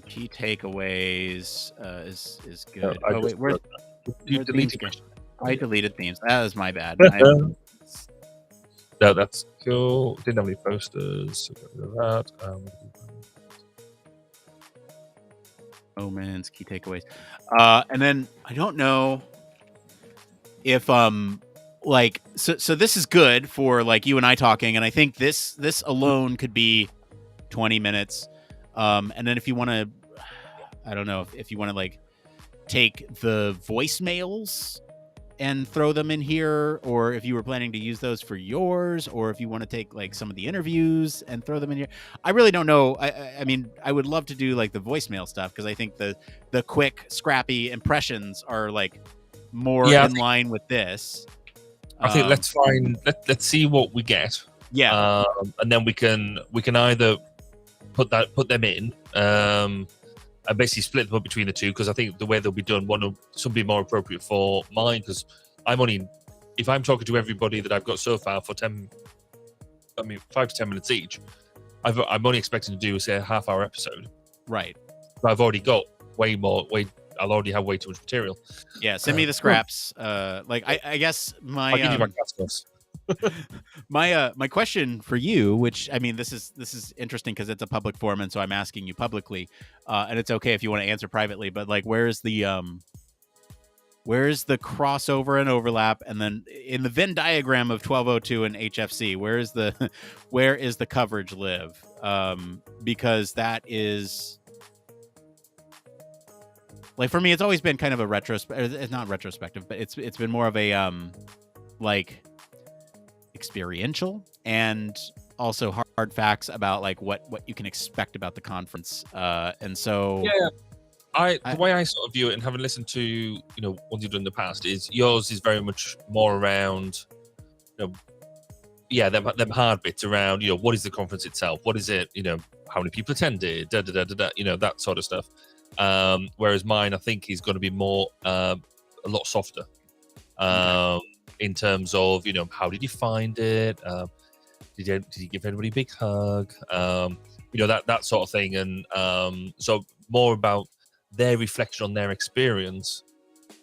Key takeaways is good. No, wait, where's you deleted? I deleted themes. That was my bad. No, that's cool. Didn't have any posters. So get rid of that. Moments, key takeaways, and then I don't know if like so this is good for like you and I talking, and I think this alone could be 20 minutes, and then if you want to, I don't know if you want to like take the voicemails and throw them in here, or if you were planning to use those for yours, or if you want to take like some of the interviews and throw them in here. I really don't know. I mean, I would love to do like the voicemail stuff because I think the quick, scrappy impressions are like more in line with this. I think let's see what we get. Yeah, and then we can either put them in. And basically split them up between the two because I think the way they'll be done, some be more appropriate for mine because if I'm talking to everybody that I've got so far for 5 to 10 minutes each, I'm only expecting to do say a half-hour episode. Right. But I've already got I'll already have way too much material. Yeah, send me the scraps. I guess I'll give you my cast. My question for you, which I mean, this is interesting because it's a public forum, and so I'm asking you publicly, and it's okay if you want to answer privately. But like, where's the crossover and overlap, and then in the Venn diagram of 1202 and HFC, where is the coverage live? Because that is like for me, it's always been kind of a it's not retrospective, but it's been more of a like experiential and also hard facts about like what you can expect about the conference, and so the way I sort of view it, and having listened to ones you've done in the past, is yours is very much more around them hard bits around what is the conference itself, what is it, how many people attended, that sort of stuff, whereas mine I think is going to be more a lot softer. In terms of, how did you find it? Did you give everybody a big hug? That sort of thing. And so more about their reflection on their experience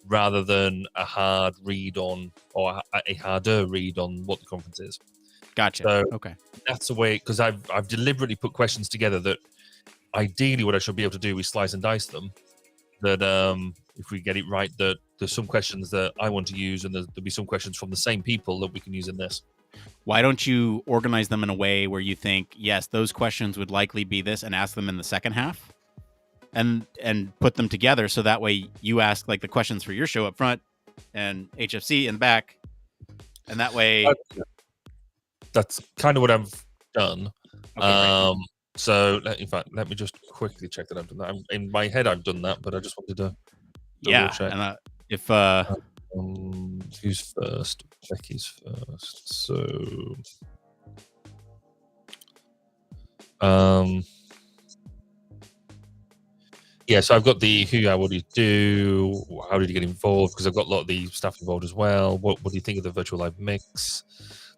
rather than a hard read on, or a harder read on what the conference is. Gotcha. So okay. That's the way, because I've deliberately put questions together that ideally what I should be able to do is slice and dice them. That if we get it right, that there's some questions that I want to use, and there'll be some questions from the same people that we can use in this. Why don't you organize them in a way where you think, yes, those questions would likely be this, and ask them in the second half, and put them together so that way you ask like the questions for your show up front and HFC in the back, and that way. That's kind of what I've done. Okay, So in fact, let me just quickly check that I've done that. In my head, I've done that, but I just wanted to double check. And if who's first? Becky's first. So yeah, so I've got the what do you do? How did you get involved? Because I've got a lot of the staff involved as well. What do you think of the virtual live mix?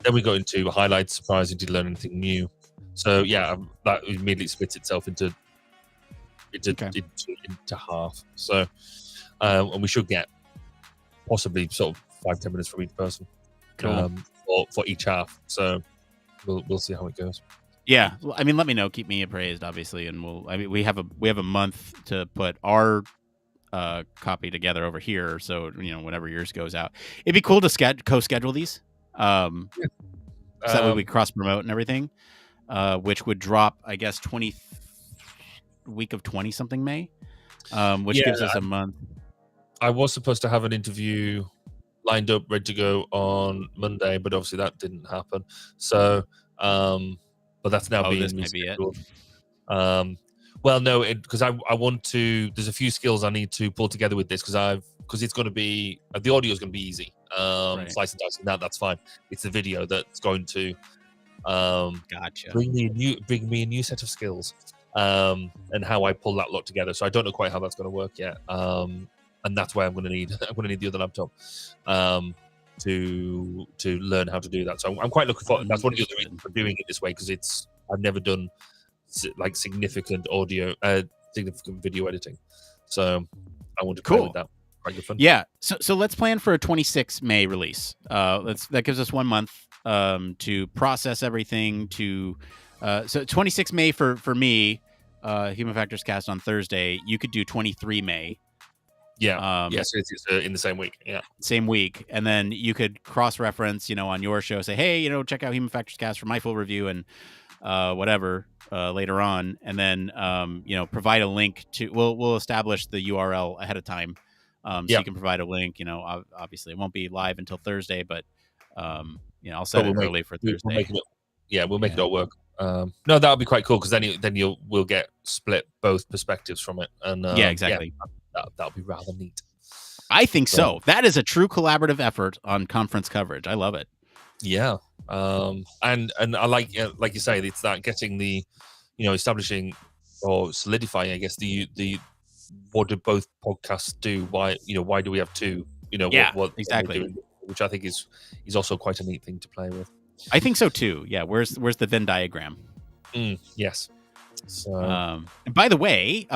Then we got into highlights, surprising, did you learn anything new? So yeah, that immediately splits itself into half. So and we should get possibly sort of 5-10 minutes from each person. Cool. For each half. So we'll see how it goes. Yeah, well, I mean, let me know. Keep me appraised, obviously, and we have a month to put our copy together over here. So whenever yours goes out, it'd be cool to co-schedule these. So that way we cross promote and everything, which would drop, I guess, week of 20 something May, which gives us a month. I was supposed to have an interview lined up, ready to go on Monday, but obviously that didn't happen. So, but that's now being rescheduled. Well, no, because I want to. There's a few skills I need to pull together with this because it's going to be the audio is going to be easy. Slice and dicing that's fine. It's the video that's going to gotcha. bring me a new set of skills and how I pull that lot together. So I don't know quite how that's going to work yet. And that's why I'm going to need the other laptop to learn how to do that. So I'm quite looking forward. That's one of the other reasons for doing it this way, because I've never done like significant significant video editing. So I want to play with that. Quite good fun. Yeah. So let's plan for a 26 May release. That gives us 1 month to process everything. So 26 May for me, Human Factors Cast on Thursday. You could do 23 May. Yeah. Yes, it's in the same week. Yeah, same week, and then you could cross-reference, on your show, say, hey, check out Human Factors Cast for my full review and whatever later on, and then provide a link to. We'll establish the URL ahead of time, so you can provide a link. Obviously it won't be live until Thursday, but I'll set it early for Thursday. We'll make it all work. No, that would be quite cool, because then we'll get split both perspectives from it, and yeah, exactly. That'll be rather neat. I think so. That is a true collaborative effort on conference coverage. I love it. Yeah, and I like you say, it's that getting the, establishing or solidifying, I guess, the what do both podcasts do? Why do we have two? What exactly, which I think is also quite a neat thing to play with. I think so too. Yeah, where's the Venn diagram? Yes. So, and by the way,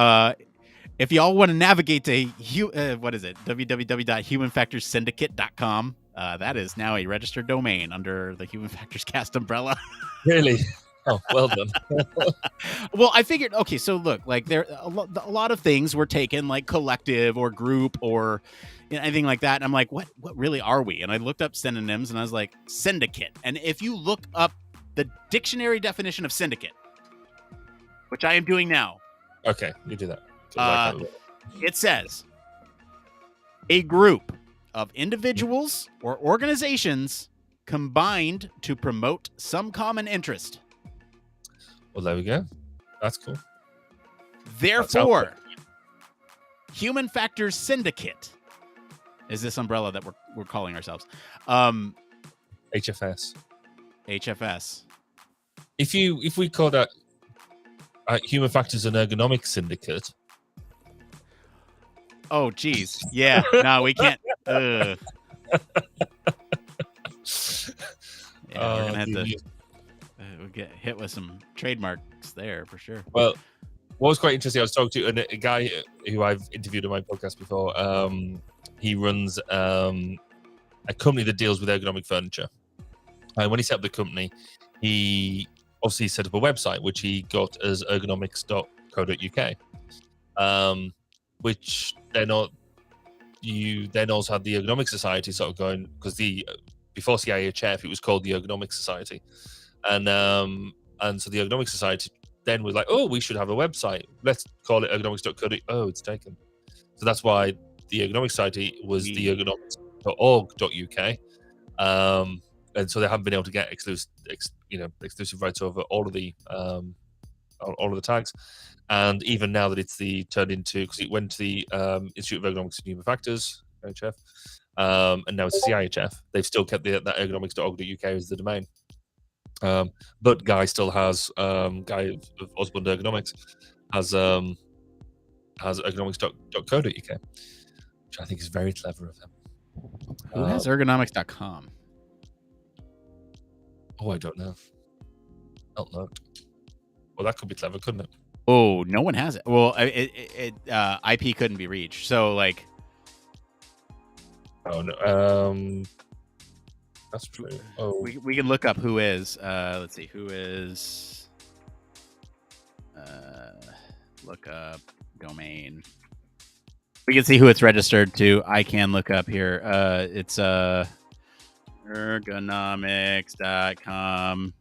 if y'all want to navigate to www.humanfactorssyndicate.com, that is now a registered domain under the Human Factors Cast umbrella. Really? Oh, well done. Well, I figured. Okay, so look, like there a lot of things were taken, like collective or group or anything like that. And I'm like, what really are we? And I looked up synonyms, and I was like, syndicate. And if you look up the dictionary definition of syndicate, which I am doing now. Okay, you do that. It says a group of individuals or organizations combined to promote some common interest. Well, there we go. That's cool. Therefore, Human Factors Syndicate is this umbrella that we're calling ourselves. HFS. If we call that Human Factors and Ergonomics Syndicate. Oh, geez. Yeah. No, we can't. Yeah, we're gonna have to get hit with some trademarks there for sure. Well, what was quite interesting, I was talking to a guy who I've interviewed on my podcast before. He runs a company that deals with ergonomic furniture. And when he set up the company, he obviously set up a website, which he got as ergonomics.co.uk. Which you then also had the Ergonomic Society sort of going, because before CIHF it was called the Ergonomic Society, and so the Ergonomic Society then was like, oh, we should have a website, let's call it ergonomics.co.uk. Oh, it's taken. So that's why the Ergonomic Society was the ergonomics.org.uk, and so they haven't been able to get exclusive rights over all of the tags. And even now that it's turned into, because it went to the Institute of Ergonomics and Human Factors, IHF, and now it's CIHF, they've still kept that ergonomics.org.uk as the domain. But Guy still has Guy of Osborne Ergonomics has ergonomics.co.uk, which I think is very clever of him. Who has ergonomics.com? Oh, I don't know. Not looked. Well, that could be clever, couldn't it? Oh, no one has it. Well, IP couldn't be reached. So, like, oh no. That's true. Oh, we can look up who is. Let's see, who is. Look up domain. We can see who it's registered to. I can look up here. It's ergonomics.com.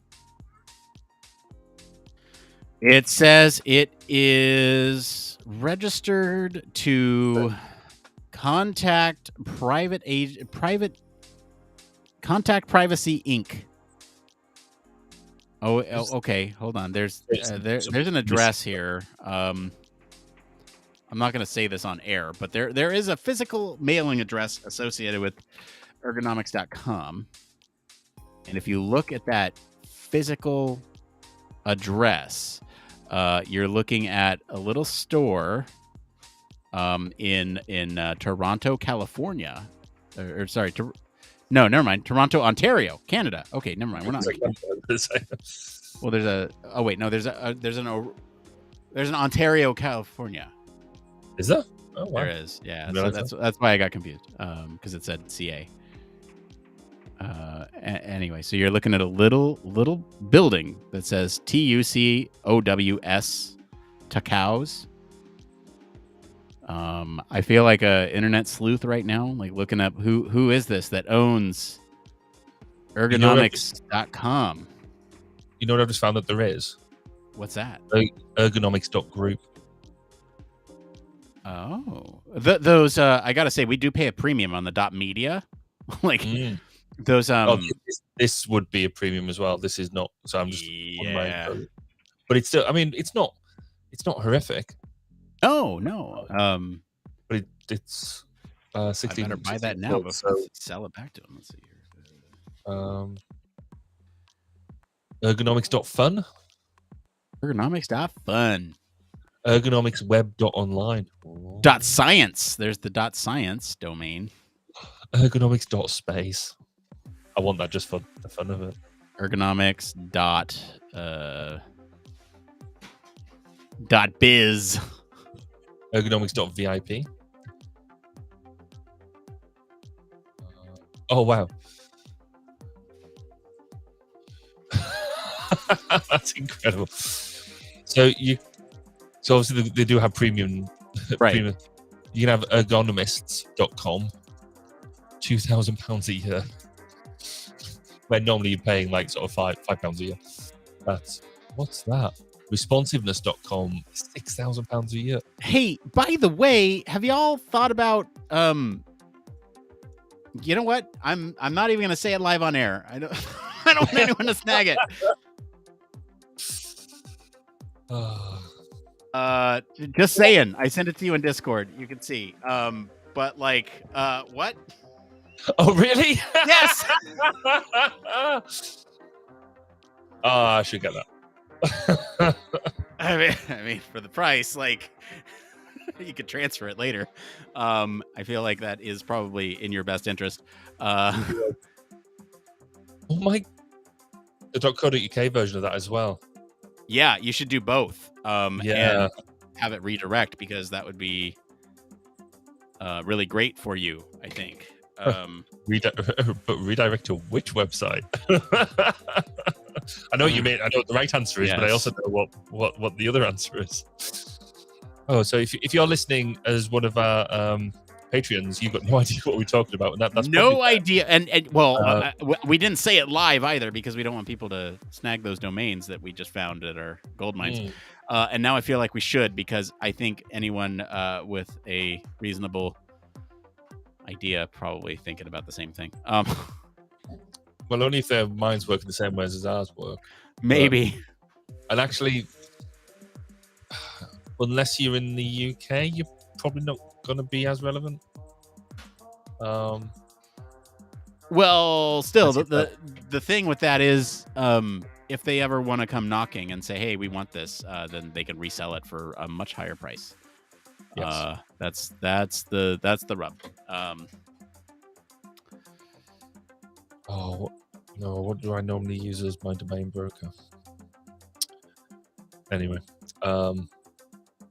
It says it is registered to Contact Privacy Inc. Oh, okay. Hold on. There's an address here. I'm not going to say this on air, but there is a physical mailing address associated with ergonomics.com. And if you look at that physical address, you're looking at a little store in Toronto, California. No, never mind. Toronto, Ontario, Canada. Okay, never mind. We're not. Well, there's an Ontario, California. Is there? Oh, wow. There is. Yeah. So that's why I got confused. Because it said CA. Anyway, so you're looking at a little building that says TUCOWS, Tacows. I feel like a internet sleuth right now, like looking up who is this that owns ergonomics.com. You know what I've just found that there is? What's that? Ergonomics.group. Oh, those I gotta say, we do pay a premium on the .media. Like those this would be a premium as well. This is not, so I'm just yeah. But it's still, I mean, it's not horrific. Oh no. But it's 16. I better buy that now before sell it back to them. Let's see here. Ergonomics.fun. Ergonomics.fun. Ergonomicsweb.online. .science. There's the .science domain. Ergonomics.space. I want that just for the fun of it. Ergonomics .biz. Ergonomics.vip. Oh wow. That's incredible. So obviously they do have premium. Right. Premium. You can have ergonomists.com. £2,000 a year. Where normally you're paying like sort of £5 a year. What's that? Responsiveness.com, £6,000 a year. Hey, by the way, have y'all thought about you know what? I'm not even gonna say it live on air. I don't want anyone to snag it. Just saying. I sent it to you in Discord. You can see. But like, what? Oh, really? Yes. I should get that. I mean, for the price, like, you could transfer it later. I feel like that is probably in your best interest. Oh my! The .co.uk version of that as well. Yeah, you should do both. Yeah. And have it redirect, because that would be really great for you, I think. But redirect to which website? I know what you mean. I know what the right answer is, yes. But I also know what the other answer is. Oh, so if you're listening as one of our Patreons, you've got no idea what we're talking about, and that's no idea. And we didn't say it live either, because we don't want people to snag those domains that we just found at our gold mines. And now I feel like we should, because I think anyone with a reasonable idea probably thinking about the same thing. Well, only if their minds work in the same ways as ours work. Maybe. And actually, unless you're in the UK, you're probably not going to be as relevant. Well, still, That's the thing with that is, if they ever want to come knocking and say, "Hey, we want this," then they can resell it for a much higher price. Yes. That's the rub. Oh no! What do I normally use as my domain broker? Anyway,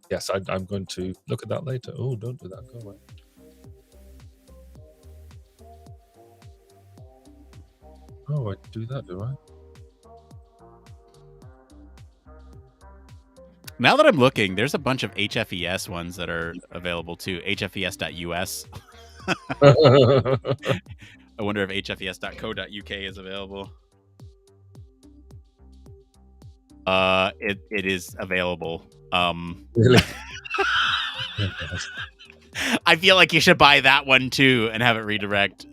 yes, I'm going to look at that later. Oh, don't do that. Go away. Oh, I do that, do I? Now that I'm looking, there's a bunch of HFES ones that are available too. HFES.us. I wonder if HFES.co.uk is available. It is available. Really? I feel like you should buy that one too and have it redirect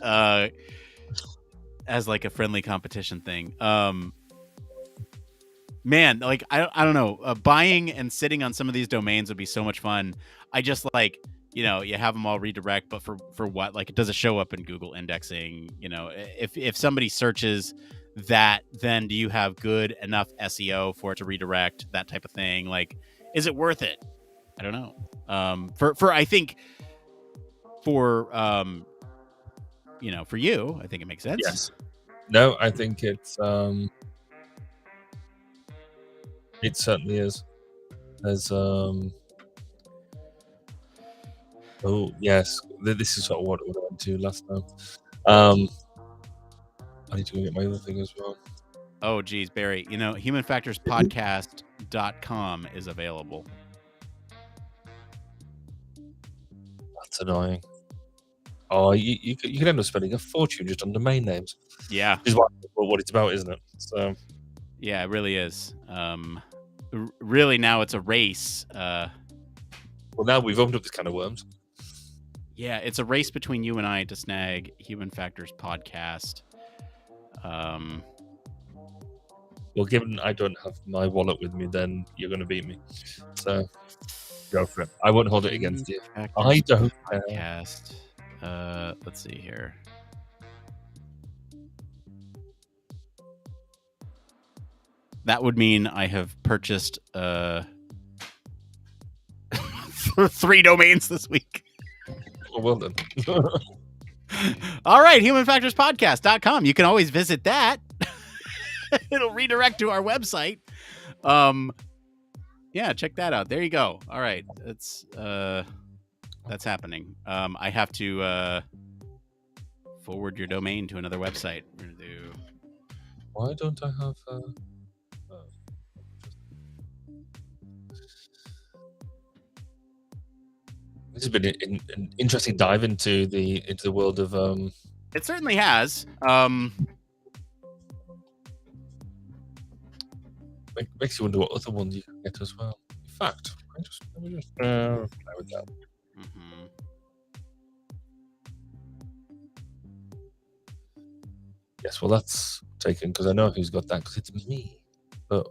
as like a friendly competition thing. Man, like I don't know, buying and sitting on some of these domains would be so much fun. I just like, you have them all redirect, but for what? Like, does it show up in Google indexing? If somebody searches that, then do you have good enough SEO for it to redirect, that type of thing? Like, is it worth it? I don't know. For I think for for you, I think it makes sense. Yes. No, I think it's it certainly is. There's oh yes, this is sort of what I went to last time. I need to go get my other thing as well. Oh geez, Barry, humanfactorspodcast.com is available. That's annoying. Oh, you could end up spending a fortune just on domain names. Yeah, is what it's about, isn't it? So yeah, it really is. Really, now it's a race. Well, now we've opened up this kind of worms. Yeah, it's a race between you and I to snag Human Factors Podcast. Well, given I don't have my wallet with me, then you're going to beat me. So go for it. I won't hold it against you. I don't. Podcast. Let's see here. That would mean I have purchased 3 domains this week. Well done. All right, humanfactorspodcast.com. You can always visit that. It'll redirect to our website. Yeah, check that out. There you go. All right. That's happening. I have to forward your domain to another website. We're gonna do. Why don't I have This has been an interesting dive into the world of It certainly has. Makes you wonder what other ones you can get as well. In fact, let me just play with that. Mm-hmm. Yes, well, that's taken because I know who's got that because it's me. But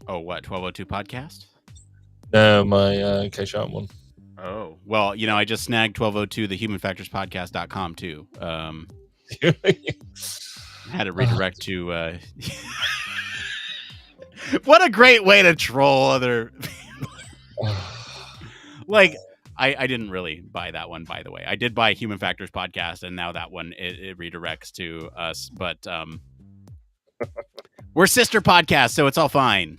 oh, what 1202 podcast? No, my K-Sharp one. Oh, well, I just snagged 1202 the humanfactorspodcast.com too. Had to redirect to what a great way to troll other like I didn't really buy that one, by the way. I did buy Human Factors Podcast, and now that one it redirects to us, but we're sister podcasts, so it's all fine.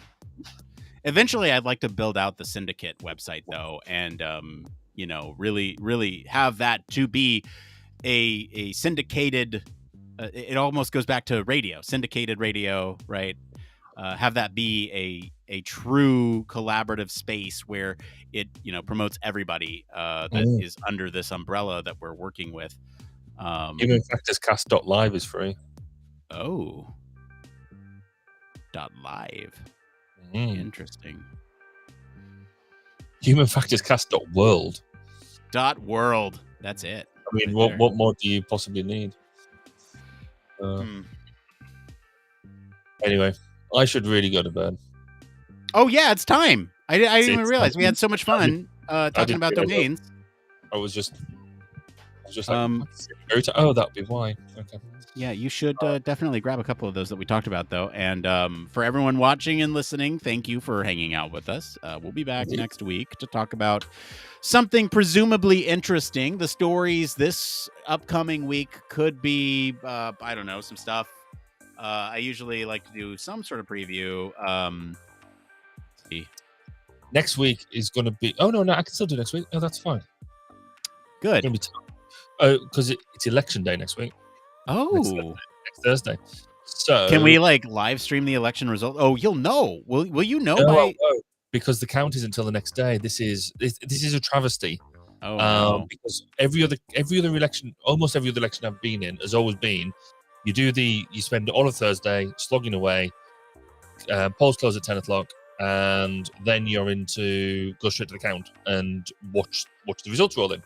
Eventually, I'd like to build out the syndicate website, though, and really have that to be a syndicated. It almost goes back to radio, syndicated radio, right? Have that be a true collaborative space where it promotes everybody that is under this umbrella that we're working with. HumanFactorsCast.live is free. Oh, .live. Interesting. HumanFactorsCast.world. .world. That's it. I mean, right what more do you possibly need? Anyway, I should really go to bed. Oh yeah, it's time. I didn't even It's realize we had so much fun I talking didn't about realize domains. I was just like, Um, oh, that'd be why. Okay. Yeah, you should definitely grab a couple of those that we talked about, though. And for everyone watching and listening, thank you for hanging out with us. We'll be back next week to talk about something presumably interesting. The stories this upcoming week could be, I don't know, some stuff. I usually like to do some sort of preview. Next week is going to be. Oh no, I can still do next week. Oh, that's fine. Good. It's going to be because it's election day next week. Oh, next Thursday. So can we like live stream the election result? Oh, you'll know. Will you know no, because the count is until the next day. This is a travesty. Oh no. Because every other election, almost every other election I've been in, has always been you spend all of Thursday slogging away. Polls close at 10 o'clock, and then you're go straight to the count and watch the results roll in.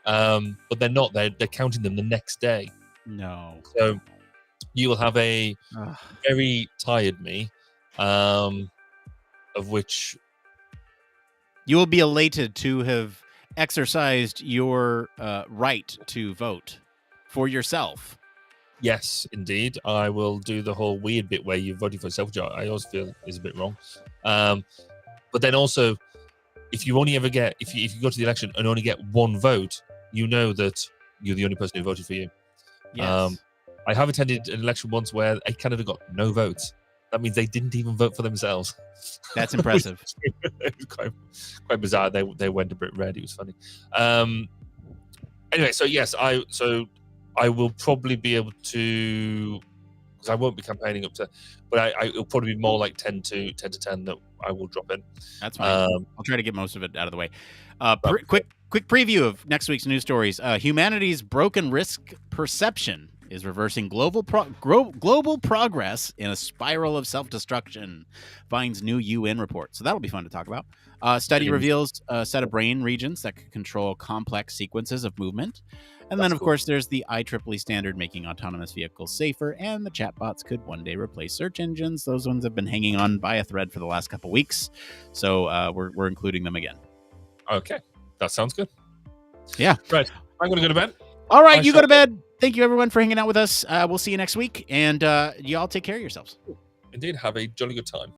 But they're not. They're counting them the next day. No. So you will have a very tired me, of which you will be elated to have exercised your right to vote for yourself. Yes, indeed. I will do the whole weird bit where you're voting for yourself, which I always feel is a bit wrong. But then also, if you only ever get if you go to the election and only get one vote, you know that you're the only person who voted for you. Yes. I have attended an election once where a candidate got no votes. That means they didn't even vote for themselves. That's impressive. It was quite bizarre. They went a bit red. It was funny. Anyway, so yes, I will probably be able to, because I won't be campaigning up to, but it'll probably be more like 10 to 10 that I will drop in. That's fine. I'll try to get most of it out of the way. Quick preview of next week's news stories. Humanity's broken risk perception is reversing global progress in a spiral of self-destruction, finds new UN report. So that'll be fun to talk about. Study reveals a set of brain regions that can control complex sequences of movement. And then, of course, there's the IEEE standard making autonomous vehicles safer, and the chatbots could one day replace search engines. Those ones have been hanging on by a thread for the last couple weeks, so we're including them again. Okay, that sounds good. Yeah. Right, I'm going to go to bed. All right, you go to bed. Thank you, everyone, for hanging out with us. We'll see you next week, and y'all take care of yourselves. Indeed, have a jolly good time.